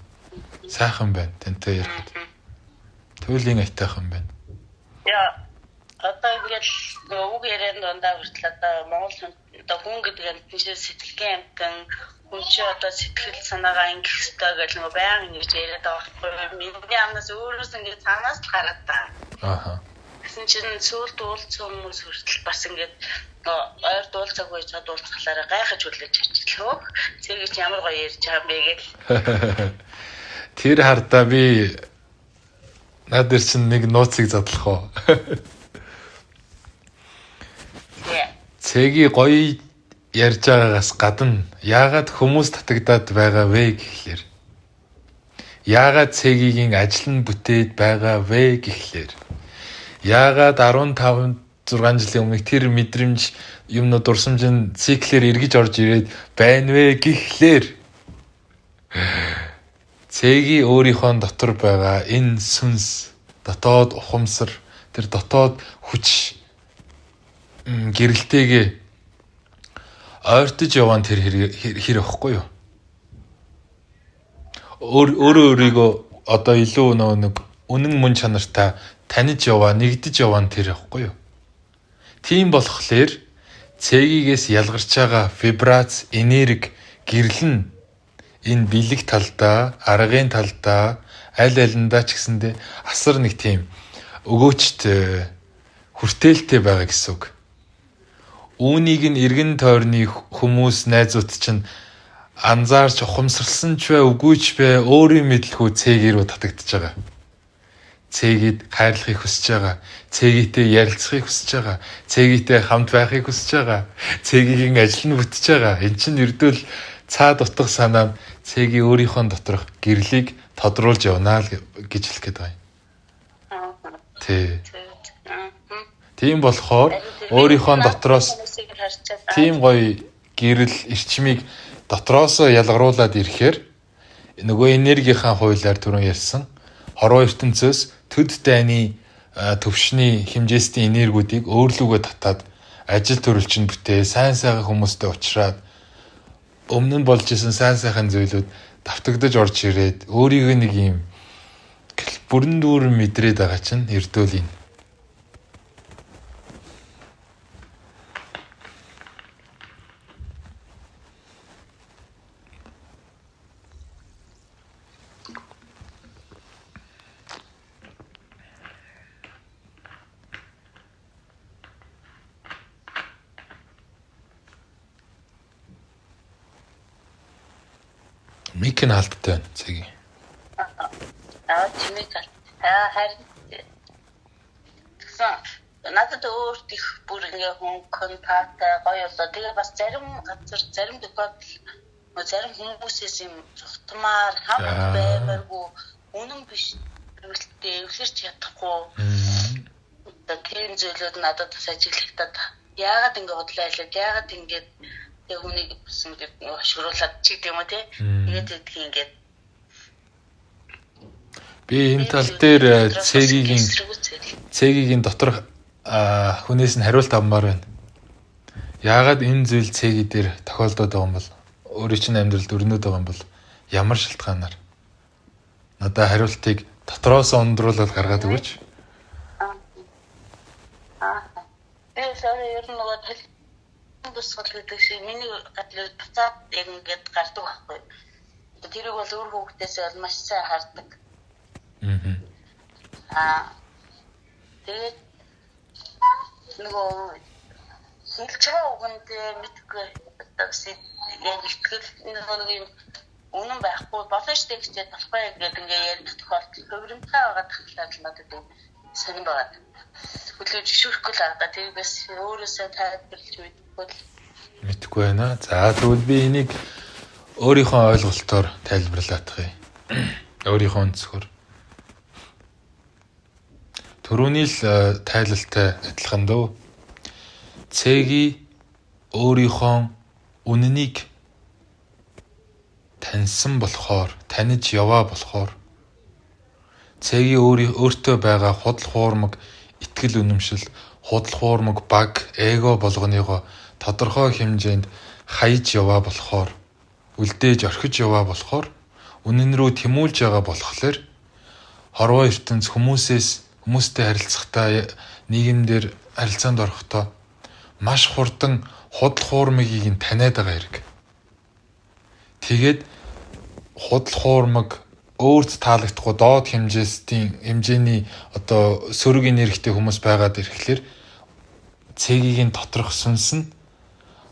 Сайхан байна. Тантай ярихад. Туйлын айтайхан байна. Яа, одоо ингээд үг ярианд дандаа хүртэл одоо Монгол одоо хүн гэдэг нь тийш сэтгэлгээ амтан хүн чи одоо сэтгэл санаагаа ингэх хэрэгтэй гэж нөгөө баян ингэж яриад байгаа байхгүй. Миний амнаас өөрөөс ингэ цаанаас л гараад та. Гэсэн чинь сүүлд уулзсан хүмүүс хүртэл бас ингэ ойр дуулцаг байж чад уулзахлаараа гайхаж хүлээж авчихлаа. Зэрэг чи ямар гоё ярьж байгаа юм бэ гэл. Тэр хардаа би надад чинь нэг нууцыг задлах уу. Цэгийн гоё ярьж байгаагаас гадна яагаад хүмүүс татагдаад байгаа вэ гэхлээр яагаад цэгийн ажил нь бүтээд байгаа вэ гэхлээр Яагаад 15 6 жилийн өмнө тэр мэдрэмж юмнууд дурсамжийн циклээр эргэж орж ирээд байна вэ гэхлээр цэгийн өөрийнхөө дотор байгаа энэ сүнс дотоод ухамсар тэр дотоод хүч гэрэлтэйгээ ойртож яваа тэр хэр ихгүй юу? Өөрийгөө одоо илүү нэг үнэн мөн чанартай таних яваа, нэгдэж яваа тэр ихгүй юу? Тийм болохоор цэгигээс ялгарч байгаа вибрац, энерги, гэрлэн энэ бэлэг талдаа, аргын талдаа, аль алиндаа ч гэсэндээ асар нэг тийм өгөөчтэй, хүртээлтэй байгаа гэсэн үг. Үүнийг нь эргэн тойрны хүмүүс, найзууд чинь анзаарч ухамсарлсан ч бай, үгүй ч бай, өөрийн мэдлгүй цэгийг рүү татагдчихж байгаа. Цэгийг хайрлахыг хүсэж байгаа, цэгийтэй ярилцахыг хүсэж байгаа, цэгийтэй хамт байхыг хүсэж байгаа, цэгийн ажил нь бүтэж байгаа. Энд чинь ердөө л цаа дутх санаа нь цэгийн өөрийнхөө доторх гэрлийг тодруулж явна л гэж хэлэх гээд байгаа юм. Тий. Тийм болохоор өөрийнхөө дотроос тийм гоё гэрэл эрчмийг дотроосоо ялгаруулад ирэхээр нөгөө энергийнхаа хуулиар түрүүн ярьсан хорвоо ертөнцөөс төд дайны төвшний хэмжээстэй энергиудыг өөрлөгөө татаад ажил төрөлчин бүтээ сайн сайхан хүмүүстэй уулзраад өмнө нь болж исэн сайн сайхан зүйлүүд давтагдаж орж ирээд өөрийг нэг юм бүрэн дүүрэн мэдрээд байгаа чинь эрдөөл юм. Мик нь алдтай байна цэгийн. Чимээ гал. Харин тэгсэн надад өөрт их бүр ингээ хүн контакт гоё болоо. Тэгээ бас зарим газар зарим тохиолдол зарим хүмүүсээс юм цухтмаар хамт байгаагүй үнэн биш зүйлтэй эвлэрч чадахгүй. Тийм зүйлүүд надад бас ажиглагдаад яагаад ингээ бодлоо хэлээд яагаад ингээд тэг хүнийг бас ингээд ашиглуулад чи гэдэг юм уу те. Тэгээд тэгэх ингээд би энэ тал дээр цэгийн дотор хүнээс нь хариулт авмаар байна. Яагаад энэ зүйл цэгийн дээр тохиолдоод байгаа юм бол өөрийн чинь амьдралд өрнөд байгаа юм бол ямар шалтгаанаар надад хариултыг дотроос ондруулаад гаргаад өгөөч. Ер нь нөгөө тусгал гэдэг шиг миний гадлаар буцаад яг ингээд гардаг байхгүй. Тэрийг бол өөр хүүхдээсээ бол маш сайн хардаг. Тэгээд нөгөө хэлж байгаа үгэнд мэдгүй яг ихтгэл нэг юм үнэн байхгүй болно штэ гэж болохгүй гэдэг ингээд ярьдаг тохиолдол хөврөнтэй байгаа тахлаар л надад сонирн байгаа. Хөдөлгөж шүүхгүй л байгаа. Тэгээс өөрөөсөө тайлбарлаж мэдгүй байна. За тэгвэл би энийг өөрийнхөө ойлголтоор тайлбарлаадах юм. Өөрийнхөө өнцгөр. Төрөний л тайлалтай адилхан дөө. Цэги өөрийнхөө үнэнийг таньсан болохоор, таних яваа болохоор цэги өөртөө байгаа худал хуурмаг, итгэл үнэмшил, худал хуурмаг баг, эго болгоныгоо тодорхой хэмжээнд хаяж яваа болохоор, үлдээж орхиж яваа болохоор, үнэн рүү тэмүүлж байгаа болохоор хорвоо ертөнц хүмүүстэй харилцахдаа нийгэмдэр харилцаанд орохдоо маш хурдан худал хуурмагийг нь таниад байгаа хэрэг. Тэгээд худал хуурмаг өөрт таалагдахгүй доод хэмжээний одоо сөрөг энергитэй хүмүүс байгаад ирэхлээр цэгийн доторх сүнс нь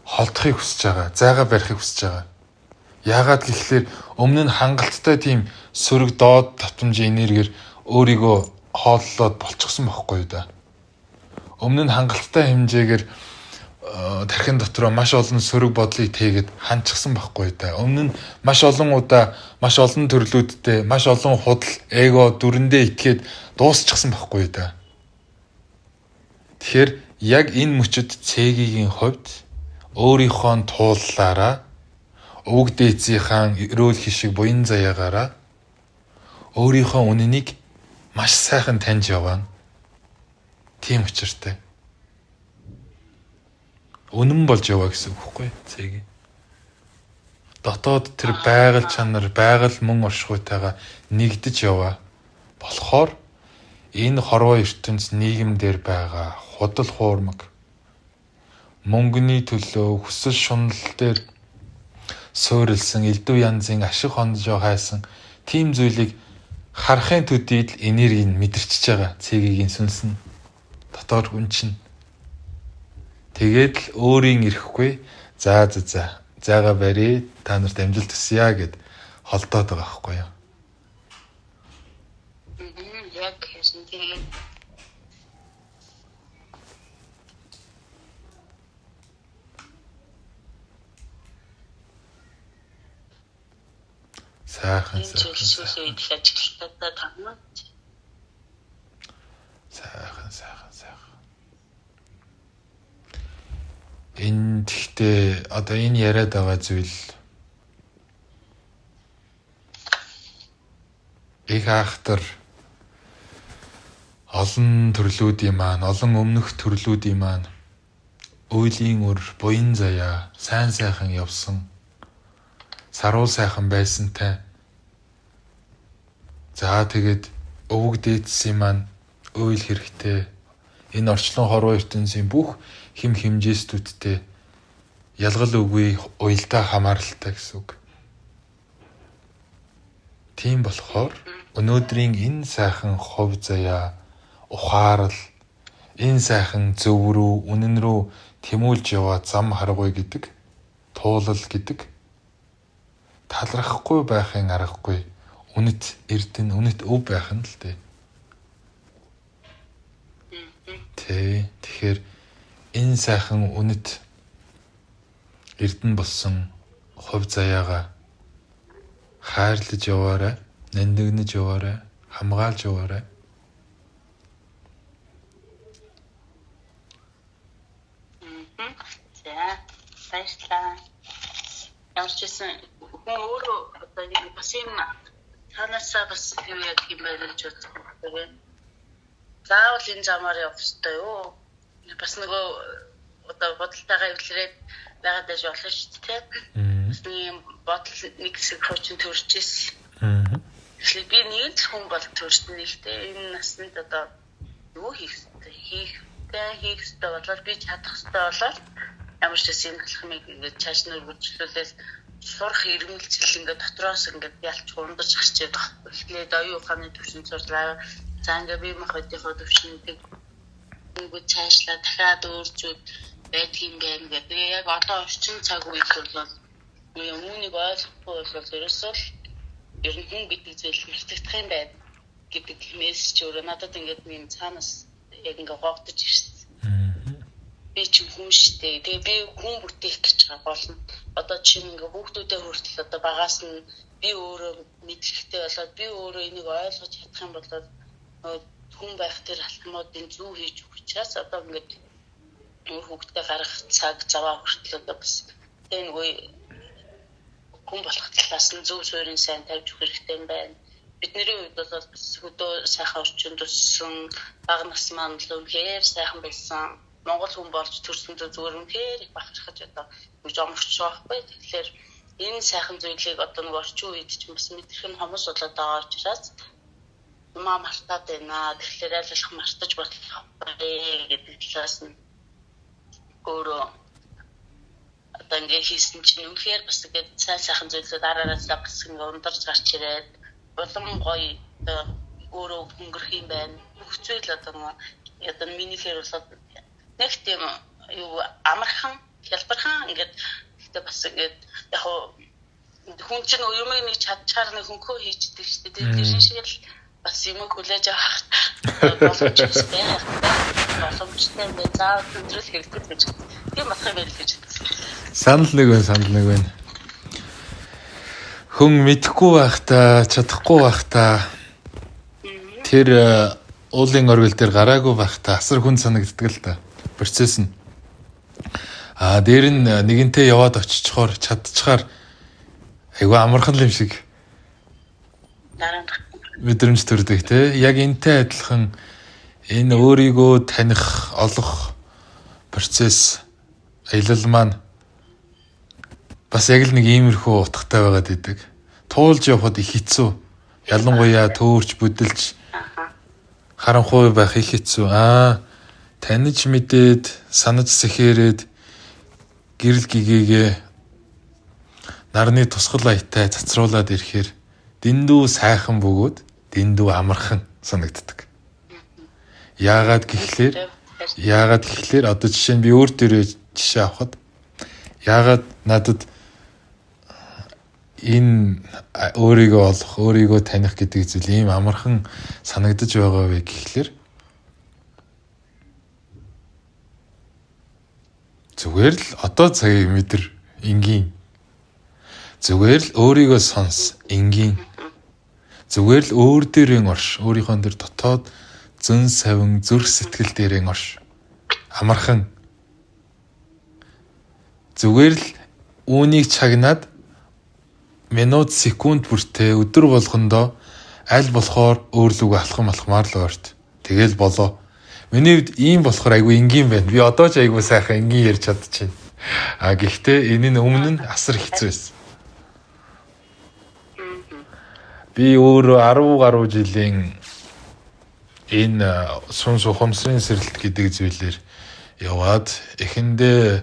холдохыг хүсэж байгаа, зайгаа барихыг хүсэж байгаа. Яагаад гэхлээр өмнө нь хангалттай тийм сөрөг доод татамжийн энергиэр өөрийгөө хооллоод болчихсон байхгүй юу да. Өмнө нь хангалттай хэмжээгээр тархин дотроо маш олон сөрөг бодлыг тэгээд хандчихсан байхгүй да. Өмнө нь маш олон удаа маш олон төрлүүдтэй маш олон худал эго дүрэндээ итгээд дуусчихсан байхгүй да. Тэгэхээр яг энэ мөчөд цэгийн хувьд өөрийнхөө тууллаараа өвөг дээдсийнхаа эрүүл хишиг буян заяагаараа өөрийнхөө үнэнийг маш сайхан таньж яваа. Тийм учиртай. Үнэн болж яваа гэсэн үг хэвгүй цэгийн. Дотоод тэр байгаль чанар, байгаль мөн оршихуйтайгаа нэгдэж яваа. Болохоор энэ хорвоо ертөнц нийгэмдэр байгаа худал хуурмаг мөнгөний төлөө хүсэл шунал дээр суурилсан элдв янзын ашиг хонжоо хайсан тийм зүйлийг харахын төдийд энерги нь мэдэрчж байгаа. Цэгийн сүнс нь дотоод хүн чинь тэгээд л өөрийн ирэхгүй заагаа барь та нарт амжилт хүсье гэд холдоод байгаа байхгүй юу? Яг хэвсэн тийм. Сайхан. Энэ тэгтээ одоо энэ яриад байгаа зүйл их ахтар олон төрлүүдийн маань, олон өмнөх төрлүүдийн маань үйлийн өр, буян заяа, сайн сайхан явсан, саруу сайхан байсантай. За тэгээд өвөг дээдсийн маань үйл хэрэгтэй. Энэ орчлон хорвоо ертөнцийн бүх хим химжээстүүдтэй ялгал үгүй уялдаа хамааралтай гэсэн үг. Тийм болохоор өнөөдрийн энэ сайхан хувь заяа, ухаарал, энэ сайхан зөв рүү, үнэн рүү тэмүүлж яваа зам харгуй гэдэг, туулал гэдэг талрахгүй байхын аргагүй үнэт эрдэн, үнэт өв байх нь л дээ. Тэгэхээр энэ сайхан үнэт эрдэн болсон хувь заяагаа хайрлаж яваарай, нандинаж яваарай, хамгаалж яваарай. За, баярлалаа. Ямарчсан хүн өөрөө одоо бас юм танаасаа бас юу яг юм байна гэж боддог. Заавал энэ замаар явах хэрэгтэй юу? Бас нөгөө одоо бодолтойгоо эвлэрээд байгаад байж болно шүү дээ. Бас нэг бодол нэг хэсэг хүчин төржээс. Тэгэхээр би нэг л хүн бол төрсөн нэгтэй энэ наснд одоо юу хийх хэрэгтэй болоод би чадах хэрэгтэй болоод ямар ч гэсэн энэ алхмыг ингээд цааш нь үргэлжлүүлээд сурах ирмэлцэл ингээд дотроос ингээд ялч ундаж гарч ирээд байна. Эхлээд оюун ухааны төвшин сурлаа. За ингээд бие махбодынхоо төвшинтэй ингээд цаашлаа дахиад өөрчүүд байдгийн байна гэдэг. Яг одоо орчин цаг үед бол үүнийг ойлгохгүй бол ерөөсөө ер нь хүн гэдэг зүйл мартагдах юм байна гэдэг мессеж өөрөө надад ингээд юм цаанаас яг ингээд гоогдож ирсэн. Би ч хүн штэ. Тэгээ би хүн бүтээх гэж байгаа болно. Одоо чинь ингээ хүүхдүүдээ хүртэл одоо багаас нь би өөрөө мэдлэгтэй болоод би өөрөө энийг ойлгож чадах юм бол хүн байх тэр алхмуудын зүү хийж өгчээс одоо ингээд хүүхдтэй гарах цаг заваа хүртэл одоо бас тэгээ нөгөө хүн болох талаас нь зөв суурийн сайн тавьж өгөх хэрэгтэй юм байна. Бидний үед бол бас хөдөө сайхан орчинд өссөн бага нас маань л үнэхээр сайхан байсан. Монгол хүн болж төрсөн зүгээр үнэхээр их бахархаж одоо гэж оморч байхгүй. Тэгэхээр энэ сайхан зүйлийг одоо нэг орчин үед ч бас мэдэрх нь хомос болоод байгаа учраас мартаад байна. Тэгэхээр аль болох мартаж болох гэдэг талаас нь өөрөө одоо ингээ хийсэн чинь үнэхээр бас ингээд сайхан зүйлүүд араараасаа бас ингээ ундарч гарч ирээд улам гоё өөрөө хөнгөрөх юм байна. Бүх зүйл одоо минийхээр болоод нэг тийм юу амархан, хялбархан ингээд гэхдээ бас ингээд яг хүн чинь юмыг нэг чадчаар нэг хөнгөө хийчихдээ шүү дээ. Тэр шиг л бас юм хүлээж авах боломжтой байх. Боломжтой юм заавал өндрөл хэрэгтэй гэж. Тийм бах юм байл гэж. Санал нэг байна. Хүн мэдэхгүй байхдаа, чадахгүй байхдаа тэр уулын оргил дээр гараагүй байхдаа асар хүн санагддаг л та. Процесс нь. Дээр нь нэгэнтээ яваад очичхоор чадчихаар айгүй амархан юм шиг мэдрэмж төрдөг те. Яг энтэй адилхан энэ өөрийгөө таних, олох процесс аялал маань бас яг л нэг иймэрхүү утгатай байгаад идэг. Туулж явхад их хэцүү. Ялангуяа төөрч бүдэлж харанхуй байх их хэцүү. Таниж мэдээд, санаж сэхээрээд гэрэл гэгээгээ нарны тусгал аятай цацруулаад ирэхээр дэндүү сайхан бөгөөд дэндүү амархан санагддаг. Яагаад гэхлээр одоо жишээ нь би өөр дөрөө жишээ авахад яагаад надад энэ өөрийгөө олох, өөрийгөө таних гэдэг зүйл ийм амархан санагдаж байгаа вэ гэхлээр зүгээр л одоо цагийг мэдэр энгийн зүгээр л өөрийгөө сонс энгийн зүгээр л өөр дээрээ орш өөрийнхөө дээр дотоод зэн савин зүрх сэтгэл дээрээ орш амархан зүгээр л үүнийг чагнаад минут секунд бүртээ өдөр болгондоо аль болохоор өөрлөгөө алхамаар л орт. Тэгэл болоо. Миний хувьд ийм болохоор айгүй энгийн байна. Би одоо ч айгүй сайхан энгийн ярьж чадчихэв. Гэхдээ энэ нь өмнө нь асар хэцүү байсан. Би өөрөө 10 гаруй жилийн энэ сүнс ухамсарын сэрэлт гэдэг зүйлээр яваад эхэндээ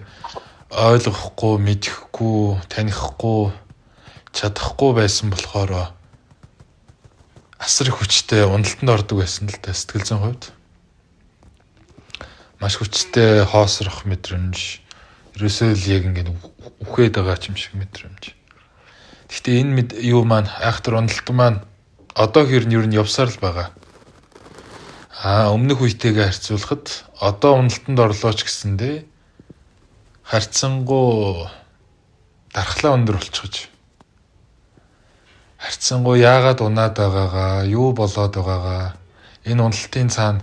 ойлгохгүй, мэдэхгүй, танихгүй, чадахгүй байсан болохоор асар хүчтэй уналтанд ордог байсан л да сэтгэл зүйн хувьд. Маш хүчтэй хоосрох мэдрэмж, ерөөсөө л яг ингэ үхээд байгаа юм шиг мэдрэмж. Гэхдээ энэ юу маань айхтар уналт маань одоо хэр нь юу нь явсаар л байгаа. Өмнөх үетэйгээ харьцуулахад одоо уналтанд орлооч гэсэндээ харьцангуй дархлаа өндөр болчихж. Харьцангуй яагаад унаад байгаагаа, юу болоод байгаагаа, энэ уналтын цаана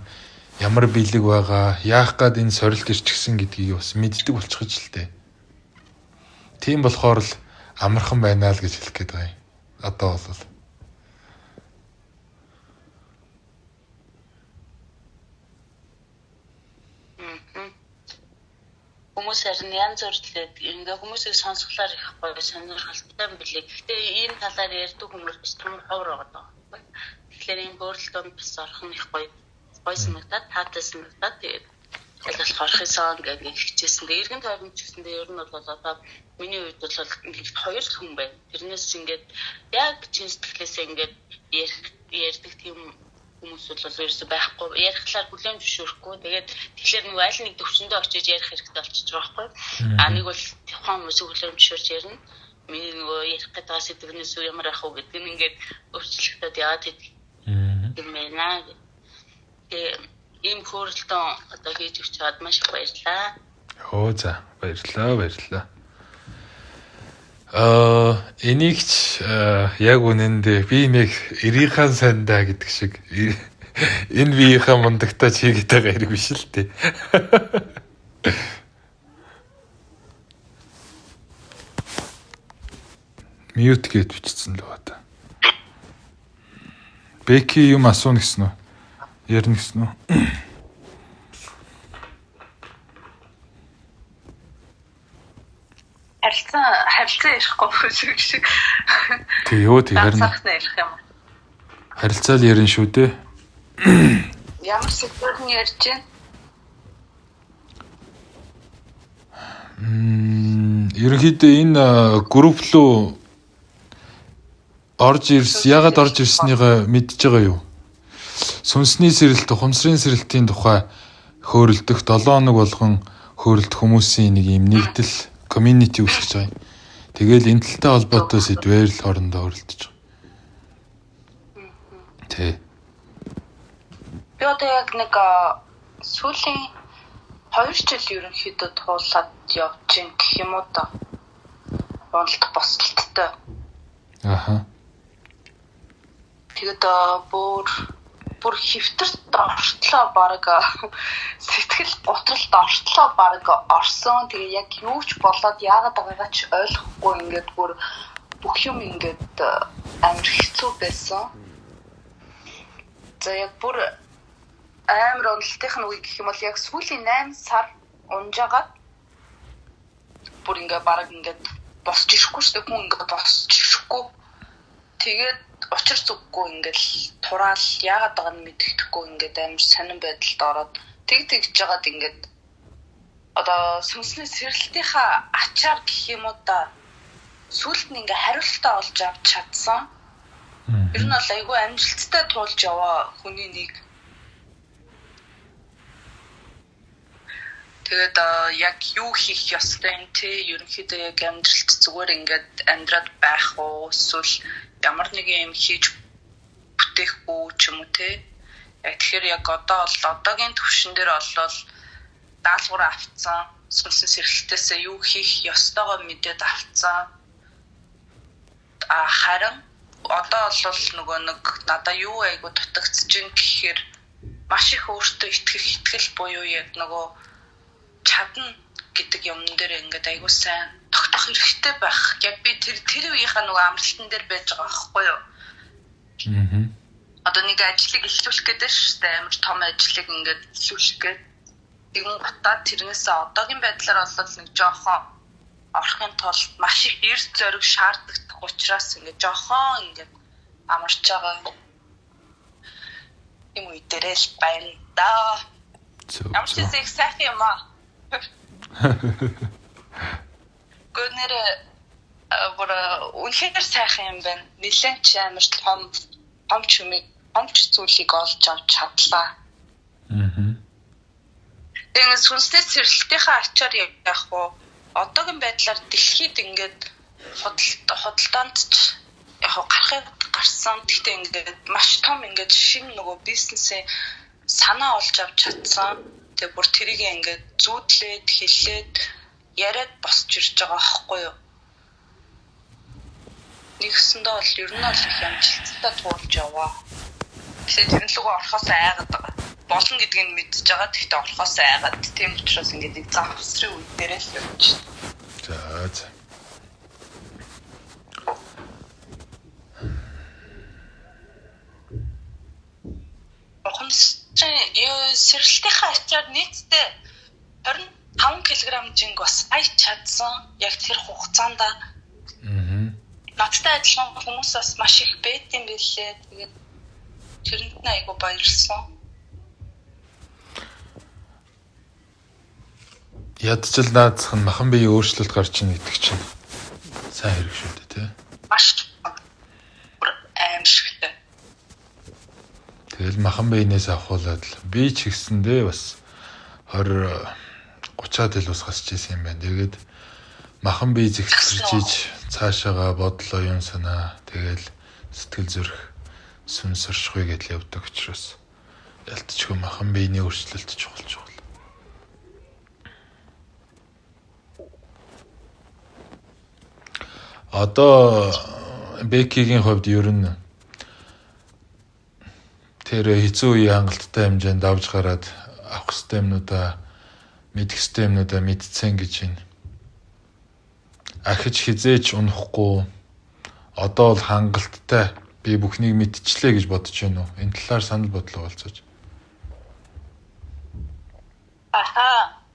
ямар бэлэг байгаа, яах гээд энэ сорилт ирчихсэн гэдгийг бас мэддэг болчихж л дээ. Тийм болохоор л амархан байна л гэж хэлэх гээд байгаа юм. Одоо бол хүмүүс харин янз бүртлээд ингээ хүмүүсийг сонсголоор их гоё сонирхолтой юм билээ. Гэхдээ энэ талаар ярьдаг хүмүүс бас том ховор байгаа даа. Тэгэхээр энэ бөөрөлтөнд бас орох нь их гоё санагдаад, таатай санагдаад тэгээд ялгал орохын сон гэдэг хичээсэн. Тэгээд эргэн тойрны ч гэсэндээ ер нь бол одоо миний хувьд бол хоёр хүн байна. Тэрнээс ингээд яг чин сэтгэлээсээ ингээд ярьдаг тийм хүмүүс бол ерөөсөй байхгүй. Ярихлаар бүлээн зөвшөөрөхгүй. Тэгээд тэгэхээр нэг аль нэг төвчөндөө очиж ярих хэрэгтэй болчихж байгаа байхгүй. Нэг бол тухайн хүмүүсийг бүлээн зөвшөөрч ярина. Миний нөгөө ярих гэдэг сэдвнээс ямар ах уу гэдэг нь ингээд өөрчлөлтөд яваад идэг юм байна. Тэгээд ийм хөөрөлтөө одоо хийж өгч чад маш их баярлалаа. За баярлалаа. Энийг ч яг үнэндээ би нэг эрийнхаа сандаа гэдэг шиг энэ биеийнхаа мундагтаа чигээд байгаа хэрэг биш л тээ. Мьют гэд бичсэн л байна. Бэки юм асууна гэсэн үү? Ярина гэсэн үү? Харилцаа ярихгүй шиг. Тэг юу тэг харин. Харилцаа л ярина шүү дээ. Ямар сэдвээр нь ярьж байна? Ерөнхийдөө энэ групп руу яагаад орж ирснийг мэдж байгаа юу? Сүнсний сэрэлт, ухамсарын сэрэлтийн тухай хөөрөлдөх 7 хоног болгон хөөрөлдөх хүмүүсийн нэг юм нэгдэл community үүсгэж байгаа юм. Тэгэл энэ талтай холбоотой сэдвээр л хоорондоо хөөрөлдөж байгаа. Тэ. Би одоо яг нэг сүүлийн 2 жил ерөнхийдөө туулаад явж ин гэх юм уу та. Уналт босолттой. Аха. Тэгээд бүр бүр хөвтөрт ортлоо баг сэтгэл готролд ортлоо баг орсон. Тэгээ яг юу ч болоод яагаад байгаагаа ч ойлгохгүй ингээд бүр бүх юм ингээд амар хэцүү байсан. За яг бүр амар уналтын үе гэх юм бол яг сүүлийн 8 сар унжаагаад бүр ингээд баг ингээд босч ирэхгүй шүү дээ. Хүн ингээд босч ирэхгүй. Тэгээд учир зүггүй ингээд тураал яагаад байгааг нь мэддэхгүй ингээд амар сонирн байдалд ороод тэгж жагаад ингээд одоо сүнсний сэрэлтийнхаа ачаар гэх юм уу да сүлд нь ингээд хариултаа олж авч чадсан. Ер нь бол айгүй амжилттай туулж яваа хүний нэг. Тэгээд яг юу хийх ёстой юм те ерөнхийдөө яг амьдралд зүгээр ингээд амьдраад байх уу эсвэл ямар нэгэн юм хийж бүтээхгүй ч юм уу те. Яг тэгэхээр яг одоогийн төвшин дээр олвол даалгавар авцсан сүнсэн сэрэлтээсээ юу хийх ёстойгоо мэдээд авцсан. Харин одоо бол нөгөө нэг надаа юу айгу дутагдж ин гэхээр маш их өөртөө итгэл буюу яг нөгөө чадна гэдэг юм дээр ингээд айгу сайн тогтох хэрэгтэй байх. Яг би тэр үеийнхаа нөгөө амралтан дээр байж байгаа байхгүй юу? Одоо нэг ажлыг эхлүүлэх гэдэг шүү дээ. Амар том ажлыг ингээд эхлүүлэх гэдэг. Тэгэн гутаад тэрнээсээ одоогийн байдлаар болоод нэг жоохон орохын тулд маш их эрс зориг шаарддаг учраас ингээд жоохон ингээд амарч байгаа юм уу дээрээ л байна да. Ямар ч их сайхан юм аа. Гүнэр үнэхээр сайхан юм байна. Нилээн ч амар томч зүйлийг олж авч чадлаа. Тэгээд сүнсний сэрэлтийнхаа ачаар яг уу одоогийн байдлаар дэлхийд ингээд худалдаанд ч яг гарахыг гарсан. Гэхдээ ингээд маш том ингээд шинэ нөгөө бизнесээ санаа олж авч чадсан. Тэгээ бүр тэрийг ингээд зүүдлээд хэлээд яриад босч ирж байгаа байхгүй юу? Нэгсэндээ бол ер нь бол их амжилттай туулж яваа. Тэгэхээр тэр лгөө орохоос айгаад байгаа. Болно гэдгийг нь мэдчихэж байгаа. Гэхдээ орохоос айгаад тийм учраас ингээд нэг завсрын үе дээрээ л явж байна. За. Сэрэлтийнхаа ачаар нийтдээ 25 кг жинг бас аяж чадсан. Яг тэр хугацаанд надтай адилхан хүмүүс бас маш их байт юм билээ. Тэгээд тэрэнд нь айгу баярлсан. Ядчил наадах нь махан биеийн өөрчлөлт гарч ийн гэдэг чинь сайн хэрэг шүү дээ тий. Маш аимшигтай. Тэгэл махан биенээс авахуулаад л би ч ихсэндээ бас 20-30-аад ил ус гасч ирсэн юм байна. Тэгээд махан бие зэгцэрчиж цаашаага бодлоо юм санаа тэгэл сэтгэл зүрх сүнс оршихуй гэдэл явдаг учраас ялтчгүй махан биений өөрчлөлт чухал. Одоо Бекигийн хувьд ер нь тэр хэцүү үеийн хангалттай хэмжээнд авч гараад авах ёстой юмнуудаа мэдэх ёстой юмнуудаа мэдсэн гэж байна. Ахиж хизээч унахгүй одоо бол хангалттай би бүхнийг мэдчихлээ гэж бодож байна уу? Энэ талаар санал бодлого олцооч.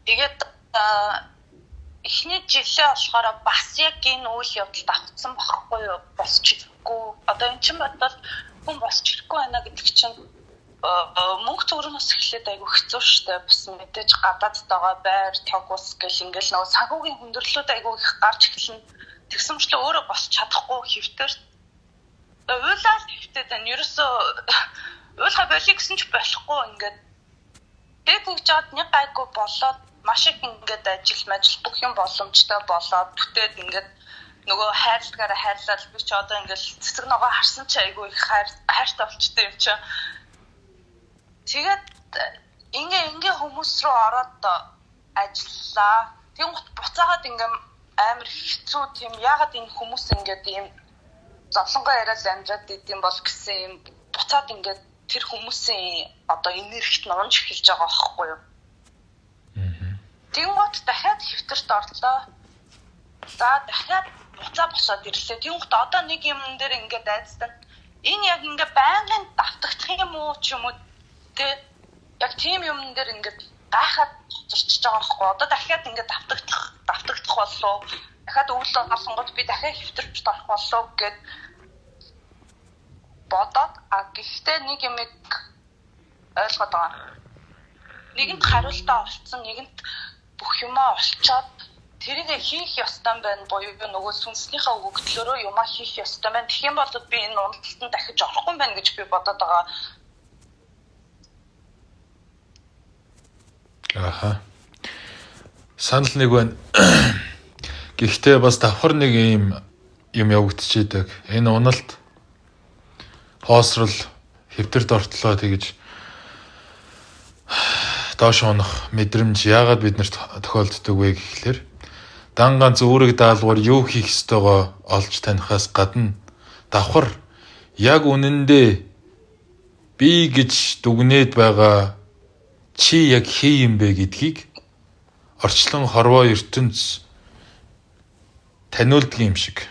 Тэгээд эхний жилээ болохоор бас яг энэ үйл явдалд автсан байхгүй юу? Босч ирэхгүй. Одоо эн чинь бодвол хүн босч ирэхгүй байна гэдэг чинь мөнгө төгрөгнөөс эхлээд айгүй хэцүү шттэ. Бас мэдээж гадаадтайгаа байр, тог ус гэл ингээл нөгөө санхүүгийн хүндрэлүүд айгүй их гарч эхэлнэ. Тэгсэмчлээ өөрөө босч чадахгүй хэвтэр. Уйлал хэвтээ тань ерөөсөө уйлха болиё гэсэн ч болохгүй ингээд тэгж жаад нэг гайгүй болоод маш их ингээд ажил бүх юм боломжтой болоод бүтээд ингээд нөгөө хайрлагаараа хайрлал би ч одоо ингээд цэцэг ногоо харсан ч айгүй их хайртай болчтой юм чи. Тэгээд ингээ хүмүүс рүү ороод ажиллаа. Тэнгуут буцаагаад ингээм амар хэцүү тийм ягаад энэ хүмүүс ингээд ийм зовлонгоо яриад амжаад идэм бол гэсэн юм буцаад ингээд тэр хүмүүсийн одоо энергит нь унж эхэлж байгаа байхгүй юу? Тэнгуут дахиад хэвтэрт орлоо. За дахиад буцаа босоод ирлээ. Тэнгуут одоо нэг юм дээр ингээд айцсан. Энэ яг ингээд байнгын давтагдах юм уу ч юм уу те яг тийм юм дээр ингээд гайхаад зурчиж байгаа байхгүй. Одоо дахиад ингээд давтагдах боллоо. Дахиад өвөл олонгод би дахиад хэвтэрч орох боллоо гэд бодоод гэхдээ нэг юм ойлгоод байгаа. Нэгэнт хариултаа олцсон, нэгэнт бүх юмаа олцоод тэрийг хийх ёстой байна буюу нөгөө сүнслийнхаа өгөгдлөөрөө юмаа хийх ёстой байна. Тэгэх юм бол би энэ уналтанд дахиж орохгүй юм байна гэж би бодоод байгаа. Аха. Санал нэг байна. Гэхдээ бас давхар нэг юм явагдчихэдэг. Энэ уналт хоосрол хэвтэрд ортлоо тэгж доош унах мэдрэмж яагаад биднэрт тохиолддог вэ гэхлээр дан ганц өөрийг даалгавар юу хийх ёстойгоо олж танихаас гадна давхар яг үнэндээ би гэж дүгнээд байгаа чи яг хий юм бэ гэдгийг орчлон хорвоо ертөнц таниулдаг юм шиг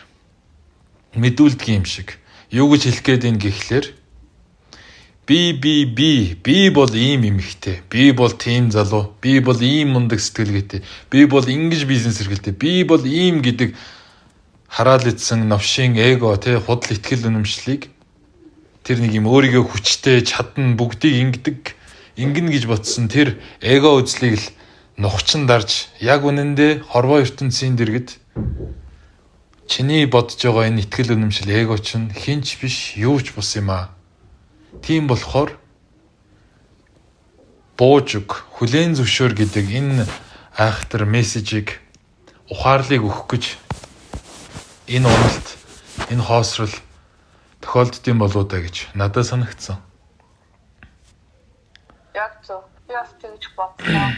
мэдүүлдэг юм шиг юу гэж хэлэх гээд ин гэхлээр би бол ийм эмэгтэй, би бол тийм залуу, би бол ийм мундаг сэтгэлгээтэй, би бол ингэж бизнес эрхэлтэй, би бол ийм гэдэг хараал идсэн новшийн эго тий худал итгэл үнэмшлийг тэр нэг юм өөрийгөө хүчтэй чадна бүгдийг ингэнэ гэж бодсон тэр эго үзлийг л нухчин дарж яг үнэндээ хорвоо ертөнцийн дэргэд чиний бодож байгаа энэ итгэл үнэмшил эго чинь хинч биш юу ч бус юм аа. Тийм болохоор боожг хүлээн зөвшөөр гэдэг энэ айхтар мессежийг ухаарлыг өгөх гэж энэ уналт энэ хоосрол тохиолддсон болоо да гэж надад санагдсан. Яг зөв. Яг тэгж бодлоо.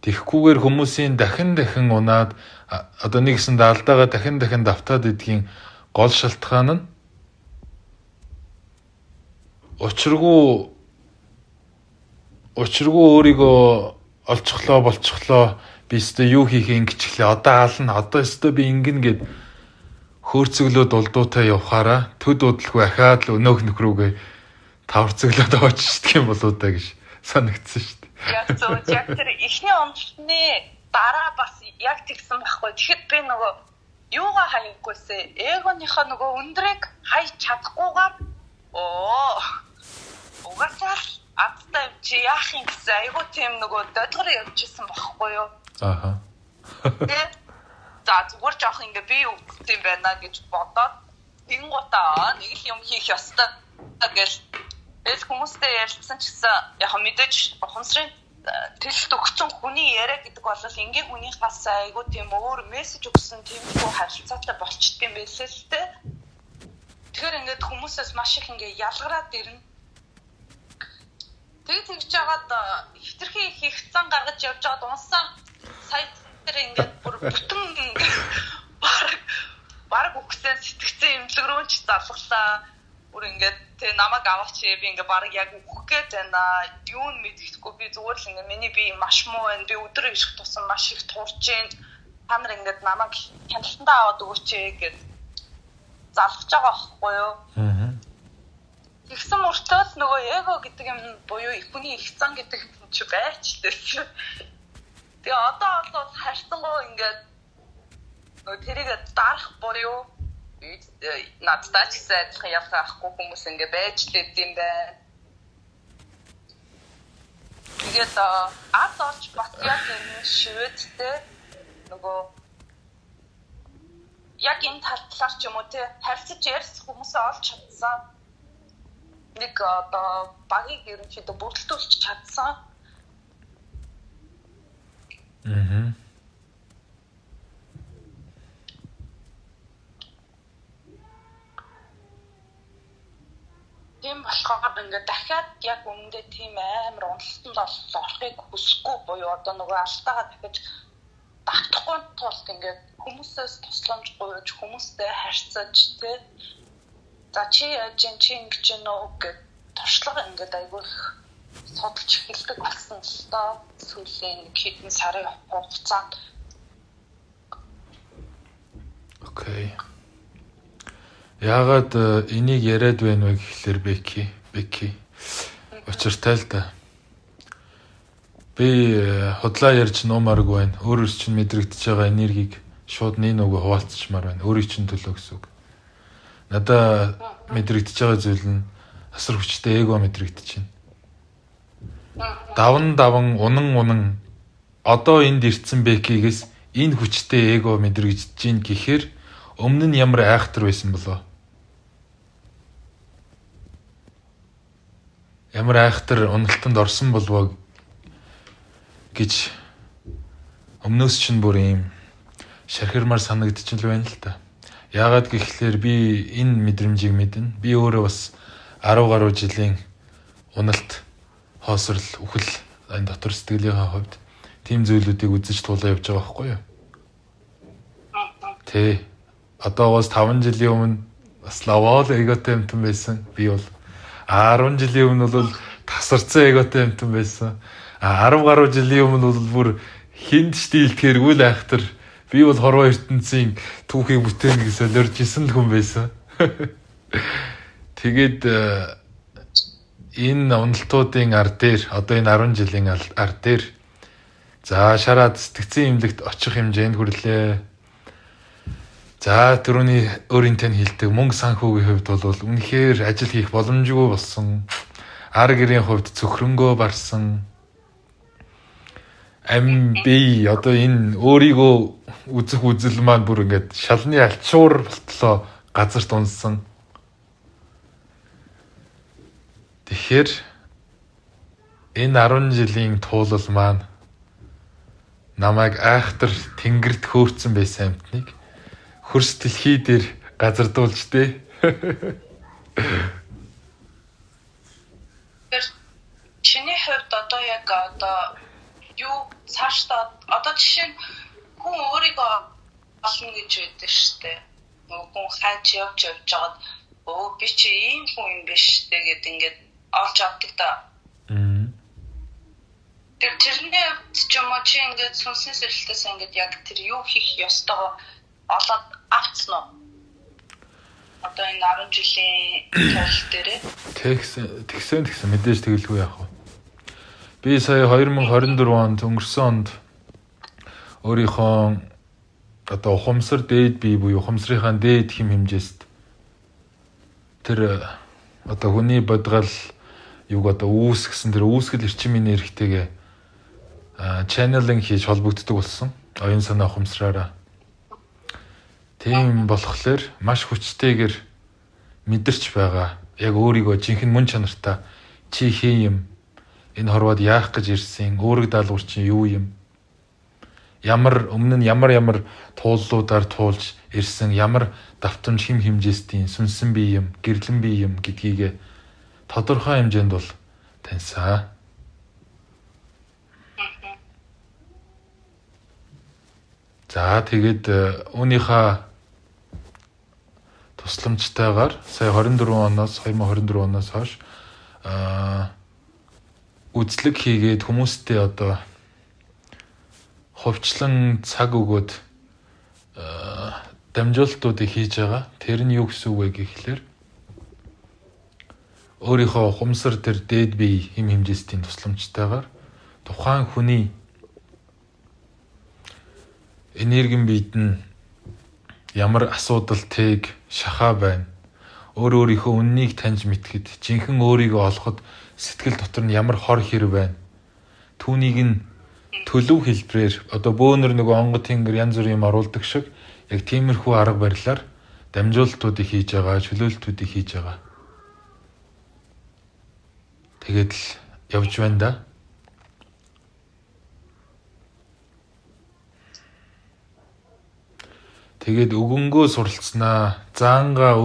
Тэгэхгүйгээр хүмүүсийн дахин унаад одоо нэгсэн даалдаага дахин давтаад идгийн гол шалтгаан нь учиргүй өөрийгөө болцохлоо би өстө юу хийхээ ингэчлээ одоо аална одоо өстө би ингэнэ гэд хөөрцөглөө дулдуутай явхаараа төд удалгүй ахаад л өнөөх нөхрүүгээ таварцөглөөд оччихдаг юм болоо да гэж санагдсан шүү дээ. Яг зөв. Яг тэр ихний онцлны дараа бас яг тэгсэн байхгүй. Тэгэхэд би нөгөө юугаа хаянгүйсэ эгоныхоо нөгөө өндрийг хайж чадахгүйгээр угаасаа аттай чи яах юм гэсэн айгуу тийм нөгөө додгор явчихсан байхгүй юу? Аха. За зүгээр жоох ингээ би үгтэй байна гэж бодоод тэнгуутаа нэг л юм хийх ёстой гэж хүмүүстэй ярилцсан ч гэсэн яг мэдээж ухамсарын тэлэлт өгсөн хүний яриа гэдэг бол ингээ хүнийхээс айгуу тийм өөр мессеж өгсөн тийм харилцаатай болчдөг юм байлээ л дээ. Тэгэхээр ингээд хүмүүсээс маш их ингээ ялгараад ирнэ. Тэгж жагаад хитрхи их хцан гаргаж явж байгаад унсан сайт дээр ингээд бүр бүтэн баг үгсэн сэтгцэн имлэг рүү ч залглаа. Бүр ингээд тэ намайг аваач би ингээд баг яг өгөх гээд байна. Юу нь мэдэхгүй би зүгээр л ингээд миний би маш муу байна. Би өдөр ирэх тусам маш их туурч जैन. Та нар ингээд намайг хяналтандаа аваад өгөөч гэд залгаж байгаа байхгүй юу? Тэгсэн мөртөө нөгөө эго гэдэг юм буюу хүний их зан гэдэг юм чи байж тээ. Тэгээ одоо харьцангуй ингээд нөгөө тэрийг дарах буюу надтай ч гэсэн адилхан явахгүй хүмүүс ингээд байж лээд юм байна. Тэгээд ад олж бас яг энэ шивэдтэй нөгөө яг энэ талаар ч юм уу те харьцаж ярьсан хүмүүсээ олж чадсан. Нэг одоо багийг ерөнхийдөө бүрдүүлж чадсан. Тийм болохоор ингээд дахиад яг өмнөдөө тийм амар уналтанд орохыг хүсэхгүй буюу одоо нөгөө алдаагаа дахиж давтахгүй тулд ингээд хүмүүсээс тусламж гуйж хүмүүстэй харьцаж тэ За чи ингэж нөө гэж туршлага ингээд айгүй их судалж эхэлдэг болсон л доо сүүлийн хэдэн сарын хугацаанд. Окей. Яагаад энийг яриад байна вэ гэхлээр Беки. Учиртай л да. Би худлаа ярьж нуумааргүй байна. Өөрөөр чинь мэдрэгдэж байгаа энергийг шууд нэг хуваалцчмаар байна. Өөрийн чинь төлөө гэсэн үг. Надаа мэдрэгдэж байгаа зүйл нь асар хүчтэй эго мэдрэгдэж байна. Даван унан одоо энд ирсэн Бекигээс энэ хүчтэй эго мэдрэгдэж гин гэхээр өмнө нь ямар айхтар байсан болоо. Ямар айхтар уналтанд орсон болвоо гэж өмнөөс чинь бүр юм шархирмаар санагдчихл байна л та. Яагаад гэхлээр би энэ мэдрэмжийг мэднэ. Би өөрөө бас 10 гаруй жилийн уналт, хоосрол, үхэл энэ дотор сэтгэлийнхээ хувьд тийм зүйлүүдийг үзэж тулаа явж байгаа байхгүй юу? Тэ. Одоогоос 5 жилийн өмнө бас лавал эготой юмтан байсан. Би бол 10 жилийн өмнө бол тасарсан эготой юмтан байсан. 10 гаруй жилийн өмнө бол бүр хинд штилтгээргүй л айхтар. Би бол хорвоо ертөнцийн түүхийг бүтээн гэж солиорж исэн л хүн байсан. Тэгээд энэ уналтуудын ар дээр одоо энэ 10 жилийн ар дээр за шараад сэтгцэн имлэгт очих хэмжээнд хүрлээ. За түрүүний өөрийн тань хэлдэг мөнгө санхүүгийн хувьд бол үнэхээр ажил хийх боломжгүй болсон. Ар гэрийн хувьд цөхрөнгөө барсан. Би одоо энэ өөрийгөө үзэх үзэл маань бүр ингээд шалны альчуур болтлоо газарт унсан. Тэгэхээр энэ 10 жилийн туулал маань намайг айхтар тэнгэрт хөөрцөн байсан амтныг хөрс дэлхий дээр газардуулж дээ. Чиний хувьд одоо яг одоо юу цаашдаа одоо жишээ нь хүн өөрийгөө олно гэж байдаг штэ. Хүн хайж явж жагаад би чи ийм хүн юм биш штэ гэд ингээд олж авдаг да. Тэр тэрний ч юм уу чи ингээд сүнсэн сэрэлтээс ингээд яг тэр юу хийх ёстойгоо олоод авцсан уу? Одоо энэ 10 жилийн тул дээрээ тэгсэн мэдээж тэгэлгүй яах вэ? Би сая 2024 онд өнгөрсөн онд өөрийнхөө одоо ухамсар дээд бие буюу ухамсарынхаа дээд хэм хэмжээст тэр одоо хүний бодгал юг одоо үүсгэсэн тэр үүсгэл эрчимийн нэрхтэйгээ чаннелинг хийж холбогддог болсон. Оюун санаа ухамсараараа. Тийм болохоор маш хүчтэйгээр мэдэрч байгаа. Яг өөрийгөө жинхэнэ мөн чанартай чи хин юм. Энэ хорвоод яах гэж ирсэн? Өөрийг даалгавар чинь юу юм? Өмнө нь ямар тууллуудаар туулж ирсэн, ямар давтамж хэм хэмжээстийн сүнсэн бие юм, гэрлэн бие юм гэдгийг тодорхой хэмжээнд бол таньсаа. За тэгээд үүнийхээ тусламжтайгаар сая 2024 оноос хойш үзлэг хийгээд хүмүүстэй одоо хувьчлан цаг өгөөд дамжуулалтуудыг хийж байгаа. Тэр нь юу гэсэн үг вэ гэхлээр өөрийнхөө ухамсар тэр дээд бие хэм хэмжээстийн тусламжтайгаар тухайн хүний энергийн биед нь ямар асуудал тэг шахаа байна. Өөрийнхөө үннийг таньж мэдхэд жинхэнэ өөрийгөө олоход сэтгэл дотор нь ямар хор хэр байна. Түүнийг нь төлөв хэлбэрээр одоо бөөнөр нөгөө онгод тэнгэр янз бүрийн юм оруулдаг шиг яг тиймэрхүү арга барилаар дамжуулалтуудыг хийж байгаа, чөлөөлтүүдийг хийж байгаа. Тэгээд л явж байна да. Тэгээд өгөнгөө суралцсанаа, заангаа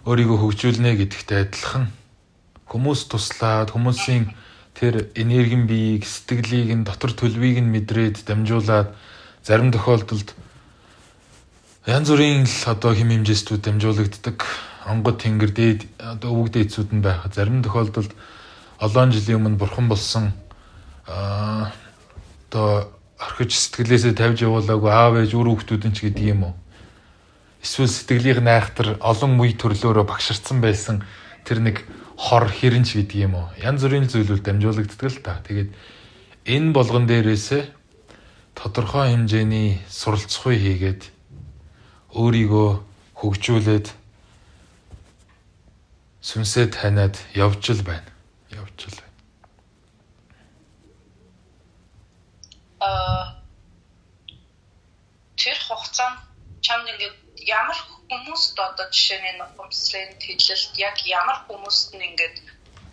өөрийгөө хөгжүүлнэ гэдэгтэй адилхан хүмүүс туслаад хүмүүсийн тэр энергийн биеийг, сэтгэлийг нь дотор төлөвийг нь мэдрээд дамжуулаад зарим тохиолдолд янз бүрийн л одоо хэм хэмжээстүүд дамжуулагддаг. онгод тэнгэр дээд одоо өвөг дээдсүүд нь байх. Зарим тохиолдолд олон жилийн өмнө бурхан болсон одоо орхиж сэтгэлээсээ тавьж явуулаагүй аав ээж үр хүүхдүүдэн ч гэдэг юм уу. Эсвэл сэтгэлийнх нь айхтар олон үе төрлөөрөө багширсан байсан тэр нэг хор хэрэнч гэдэг юм уу. Янз бүрийн зүйлүүд дамжуулагддаг л та. Тэгээд энэ болгон дээрээсээ тодорхой хэмжээний суралцахуй хийгээд өөрийгөө хөгжүүлээд сүнсээ таниад явж л байна. Тэр хугацаанд чамд ингээд ямар хүмүүст одоо жишээ нь ухамсарын хэлэлт яг ямар хүмүүст нь ингээд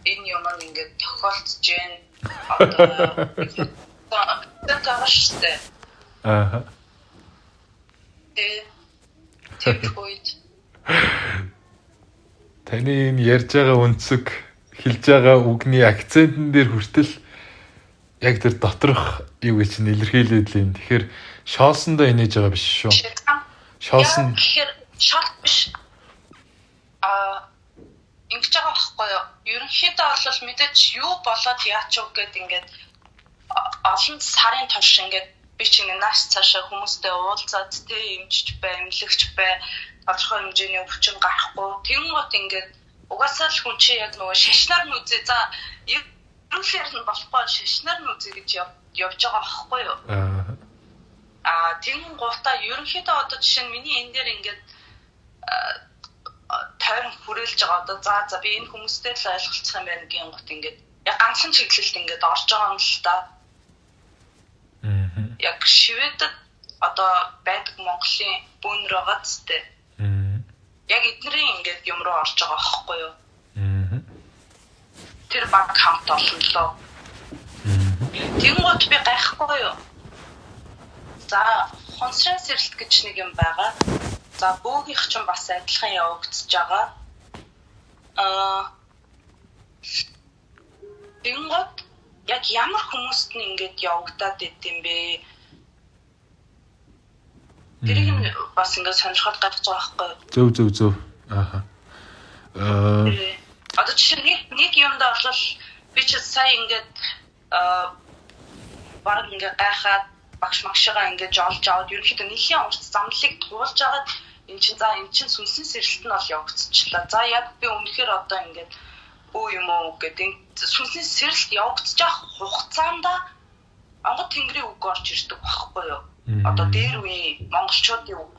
энэ юм ингээд тохиолдож байна одоо тагштай. Тэпхойд. Таны энэ ярьж байгаа үнцэг хэлж байгаа үгний акцентн дээр хүртэл яг тэр доторх юу гэж нэлэрхийлээд л юм. Тэгэхээр шоосондоо инээж байгаа биш шүү. Шоосон. Тэгэхээр шот биш. Ингэж байгаа байхгүй юу? Ерөнхийдөө бол мэдээж юу болоод яач вэ гэдэг ингээд олон сарын турш ингээд би чинь нааш цаашаа хүмүүстэй уулзаад эмчж бай, эмнэлэгч бай, тодорхой хэмжээний өвчин гарахгүй. Тэнгууд ингээд угаасаа л хүн чи яг нөгөө шашнаар нь үзээ. За ерөнхийдөө нь болохгүй шашнаар нь үзээ гэж явж байгаа байхгүй юу? Тэгэн гутаа ерөнхийдөө одоо жишээ нь миний энэ дээр ингээд тойрон хүрээлж байгаа одоо за би энэ хүмүүстэй л ойлголцох юм байна гин гут ингээд яг ганцхан чиглэлд ингээд орж байгаа юм л та. Яг Шведэд одоо байдаг Монголын бөөнөр байгаа зү. Яг эднэрийн ингээд юм руу орж байгаа байхгүй юу? Тэр баг хамт олнолоо. Тэнгууд би гайхгүй юу? За, хонсрын сэрэлт гэж нэг юм байгаа. За, бөөгийнх ч бас адилхан явагдаж байгаа. Тэнгууд яг ямар хүмүүст нь ингэж явагдаад идэм бэ? Тэрийг нь бас ингэ сонирхоод гарч байгаа байхгүй юу? Зөв. Одоо жишээ нэг юмдаа бол би ч сая ингээд баг ингээ гайхаад багш магшигаа ингэж олж аваад ерөнхийдөө нэлийн урт замлыг туулж агаад эн чин сүнсэн сэрэлт нь бол явагдчихлаа. За яг би өмнөхөр одоо ингээд бүү юм уу гэдэг сүнсэн сэрэлт явагдаж байгаа хугацаанд онгод тэнгэрийн үг орж ирдэг байхгүй юу? Одоо дээр үе монголчуудын үг.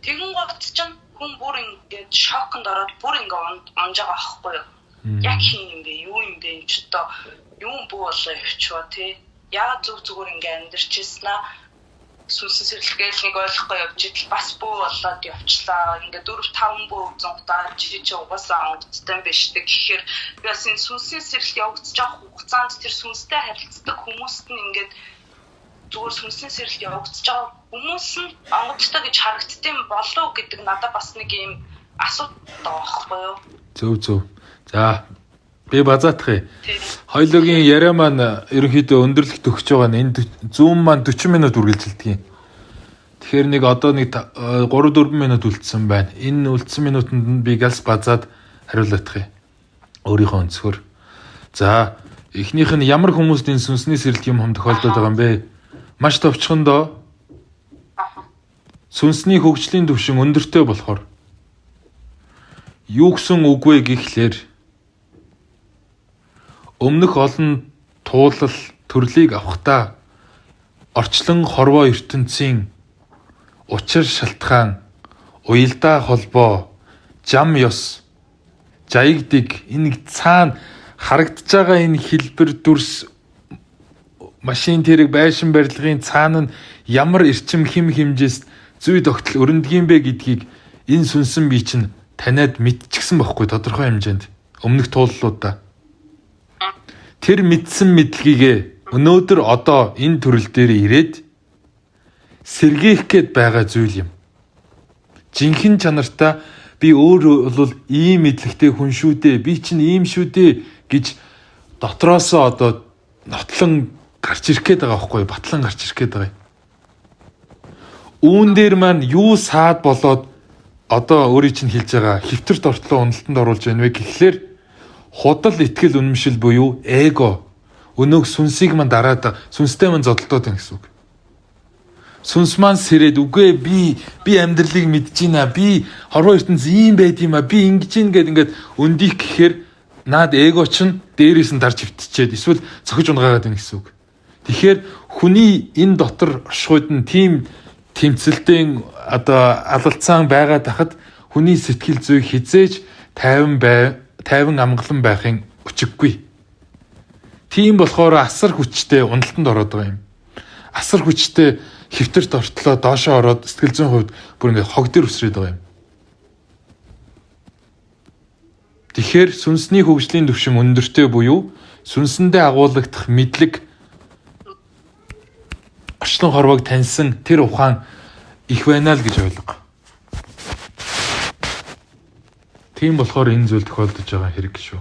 Тэгэн гот чинь хүн бүр ингээд шоконд ороод бүр ингээд онж байгаа байхгүй юу? Яг хин юм бэ? Юу юм бэ? Энд ч одоо юм бүү болоо явчихва тий. Яг зүгээр ингээд амьдэрчээснаа сүнсэн сэрэлтгээл нэг ойлгохгүй явж идэл бас бүү болоод явчлаа. Ингээд 4-5 бүү зонтаа чи угаасаа онгодтой биш дээ гэхээр би бас энэ сүнсэн сэрэлт явагдаж байгаа хугацаанд тэр сүнстэй харилцдаг хүмүүст нь ингээд зүгээр сүнсэн сэрэлт явагдаж байгаа хүмүүс нь онгодтой гэж харагдсан болов гэдэг надад бас нэг юм асуулт байгаа байхгүй юу? Зөв. За би базаатах. Хоёулын яриа маань ерөнхийдөө өндөрлөлт өгч байгаа нь энэ зүүн маань 40 минут үргэлжилдэг юм. Тэгэхээр нэг одоо нэг 3-4 минут үлдсэн байна. Энэ үлдсэн минутанд би галс базаад хариулах юм. Өөрийнхөө өнцгөр. За эхнийх нь ямар хүмүүст энэ сүнсний сэрэлт юм тохиолдоод байгаа юм бэ? Маш товчхондоо сүнсний хөгжлийн түвшин өндөртэй болохоор юу гэсэн үг вэ гэхлээр өмнөх олон туулал төрлийг авахдаа орчлон хорвоо ертөнцийн учир шалтгаан, уялдаа холбоо, жам ёс, жаягдыг энэ цаана харагдж байгаа энэ хэлбэр дүрс машин тэрэг байшин барилгын цаана нь ямар эрчим хэм хэмжээс зүй тогтол өрөндгийм бэ гэдгийг энэ сүнсэн бие чинь таниад мэдчихсэн байхгүй тодорхой хэмжээнд өмнөх тууллуудаа. Тэр мэдсэн мэдлэгийг өнөөдөр одоо энэ төрөл дээр ирээд сэргээх гээд байгаа зүйл юм. Жинхэнэ чанартаа би өөр бол ийм мэдлэгтэй хүн шүү дээ. Би чинь ийм шүү дээ гэж дотроосоо одоо нотлон гарч ирэх гээд байгаа байхгүй батлан гарч ирэх гээд байгаа. Үүн дээр маань юу саад болоод одоо өөрийн чинь хэлж байгаа хэвтэрт ортлоо уналтанд оруулж байна вэ гэхлээр худал итгэл үнэмшил буюу эго өнөөг сүнсийг мань дараад сүнстэй мань зодтолдоод байна гэсэн үг. Сүнс маань сэрээд үгүй би амьдралыг мэдж байна. Би хорвоо ертөнц ийм байд юм а. Би ингэж ийн гэд ингээд өндих гэхээр наад эго чинь дээрээс нь дарж хөвтчихэд эсвэл цохиж унгаагаад байна гэсэн үг. Тэгэхээр хүний энэ дотор оршихуйд нь тийм тэмцэлтэн одоо алалцсан байгаад тахад хүний сэтгэл зүй хизээж тайван амгалан байхын өчиггүй. Тийм болохоор асар хүчтэй уналтанд ороод байгаа юм. Асар хүчтэй хэвтэрт ортлоо доошоо ороод сэтгэл зүйн хувьд бүр ингээд хог дээр өсрээд байгаа юм. Тэгэхээр сүнсний хөгжлийн түвшин өндөртэй буюу сүнсэндээ агуулгадах мэдлэг орчлон хорвоог таньсан тэр ухаан их байна л гэж ойлго. Тийм болохоор энэ зүйл тохиолдож байгаа хэрэг шүү.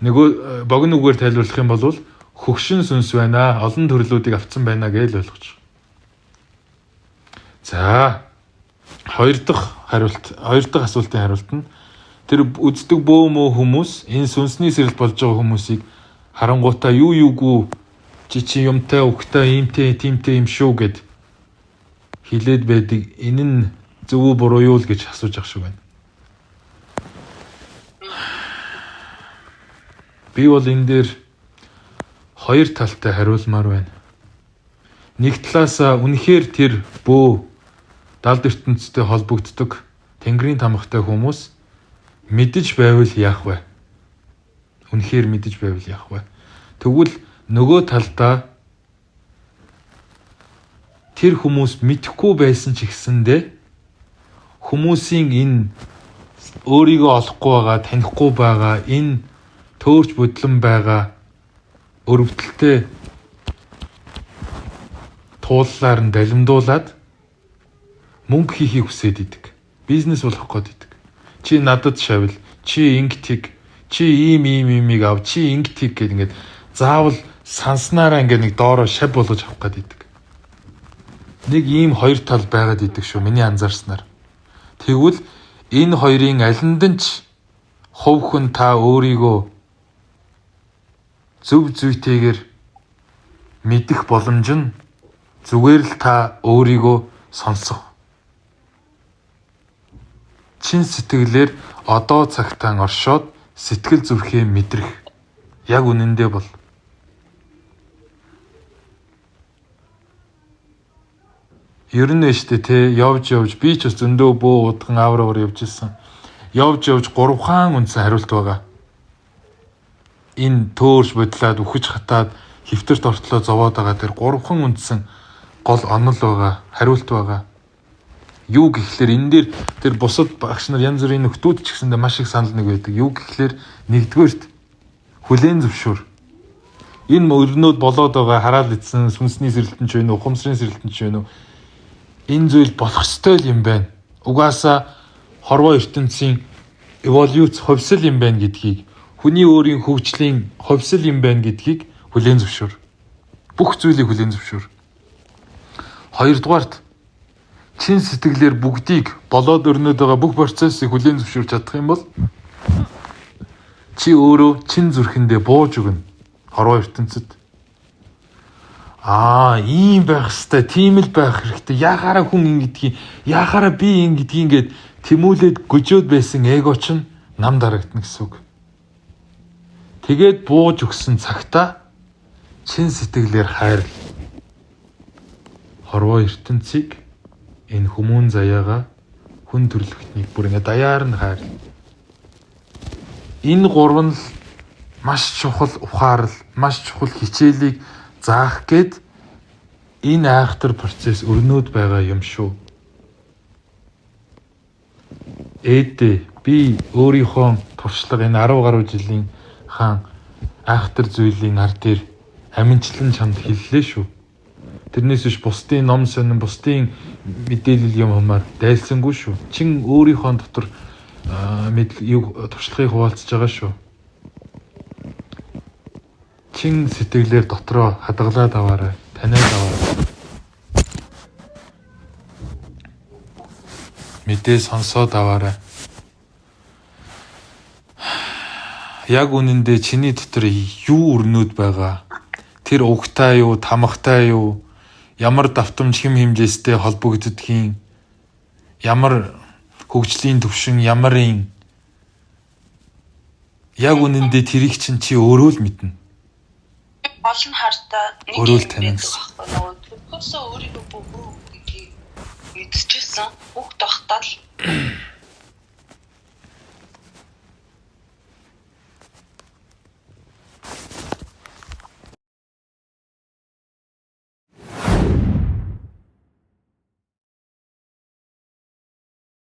Нөгөө богино үгээр тайлбарлах юм бол хөгшин сүнс байна, олон төрлүүдийг авцсан байна гэж ойлгож байгаа. За, хоёр дахь асуултын хариулт нь тэр үздэг бөө мөө хүмүүс энэ сүнсний сэрэлт болж байгаа хүмүүсийг харангуйтаа юугүй чи юмтай өгтэй иймтэй тиймтэй юм шүү гэд хилээд байдаг. Энэ нь зөв үү буруу юу л гэж асууж ах шиг байна. Би бол энэ дээр хоёр талтай хариулмаар байна. Нэг талаас үнэхээр тэр бөө далд ертөнцтэй холбогддог Тэнгэрийн тамхтай хүмүүс мэдэж байвал яах вэ? Үнэхээр мэдэж байвал яах вэ? Тэгвэл нөгөө талдаа тэр хүмүүс мэдэхгүй байсан ч гэсэндээ хүмүүсийн энэ өөрийгөө олохгүй байгаа, танихгүй байгаа, энэ төөрч бодлон байгаа өрөвдөлтөй тууллаар нь далимдуулаад мөнгө хийхийг хүсээд идэг. Бизнес болох гээд идэг. Чи надад шавил, чи ингэтийг, чи ийм ав, чи ингэтийг гэд ингээд заавал санснараа ингээд нэг доороо шав болгож авах гээд идэг. Нэг ийм хоёр тал байгаад идэг шүү миний анзаарснаар. Тэгвэл энэ хоёрын алинд нь ч хувь хүн та өөрийгөө зөв зүйтэйгээр мэдэх боломж нь зүгээр л та өөрийгөө сонсох. Чин сэтгэлээр одоо цагтаа оршоод сэтгэл зүрхээ мэдрэх. Яг үнэндээ бол ер нь штэ те явж би ч бас зөндөө бөө удхан авраар явж ирсэн. Явж 3 хаан үндсэн хариулт байгаа. Энэ төөрж бодлаад үхэж хатаад хэвтэрт ортлоо зовоод байгаа тэр 3хан үндсэн гол онол байгаа, хариулт байгаа. Юу гэхлээр энэ дээр тэр бусад багш нар янз бүрийн нөхдүүд ч гэсэндээ маш их санал нэг байдаг. Юу гэхлээр нэгдүгээрт хүлээн зөвшөөр. Энэ өрнөд болоод байгаа хараал идсэн сүнсний сэрэлтэн ч вэ нүү, ухамсарын сэрэлтэн ч вэ нүү. Энэ зүйл болох ёстой юм байна. Угаасаа хорвоо ертөнцийн эволюц ховсол юм байна гэдгийг, хүний өөрийн хөгжлийн ховсол юм байна гэдгийг хүлээн зөвшөөр. Бүх зүйлийг хүлээн зөвшөөр. Хоёрдугаарт чин сэтгэлээр бүгдийг болоод өрнөд байгаа бүх процессыг хүлээн зөвшөөрч чадах юм бол чи өөрөө чин зүрхэндээ бууж өгнө. Хорвоо ертөнцид. Ийм байх хэвээр, тийм л байх хэрэгтэй. Яхаараа хүн ингэдгийг, яхаараа би ингэдгийг ингээд тэмүүлээд гүжөөд байсан эго чинь нам дарагдана гэсэн үг. Тэгээд бууж өгсөн цагтаа чин сэтгэлээр хайр. Хорвоо ертөнцийг энэ хүмүүн заяага хүн төрлөختнийг бүр ингэ даяар нь хайр. Энэ гурван л маш чухал ухаарл, маш чухал хичээлийг заах гээд энэ айхтар процесс өрнөд байгаа юм шүү. Би өөрийнхөө туршлага энэ 10 гаруй жилийн хаан айхтар зүйлийн ар дээр аминчлан чамд хэллээ шүү. Тэрнээс биш бусдын ном сонин, бусдын мэдээлэл юм хамаар дайлсангүй шүү. Чин өөрийнхөө дотор туршлагыг хуваалцаж байгаа шүү. Чин сэтгэлээр дотроо хадгалаад аваарай, таниад аваарай. Мэдээ сонсоод аваарай. Яг үнэндээ чиний дотор юу өрнөд байгаа? Тэр угтай юу, тамхтай юу? Ямар давтамж хэм хэмжээстэй холбогддгийн? Ямар хөгжлийн төвшин, ямарын? Яг үнэндээ тэрийг чинь чи өөрөө л мэднэ. Гол нь хартаа Өөрөө л танина гэсэн. Төлөвлөсөө өөрийгөө бүгд гэдгийг мэдчихсэн. Бүх тогтоол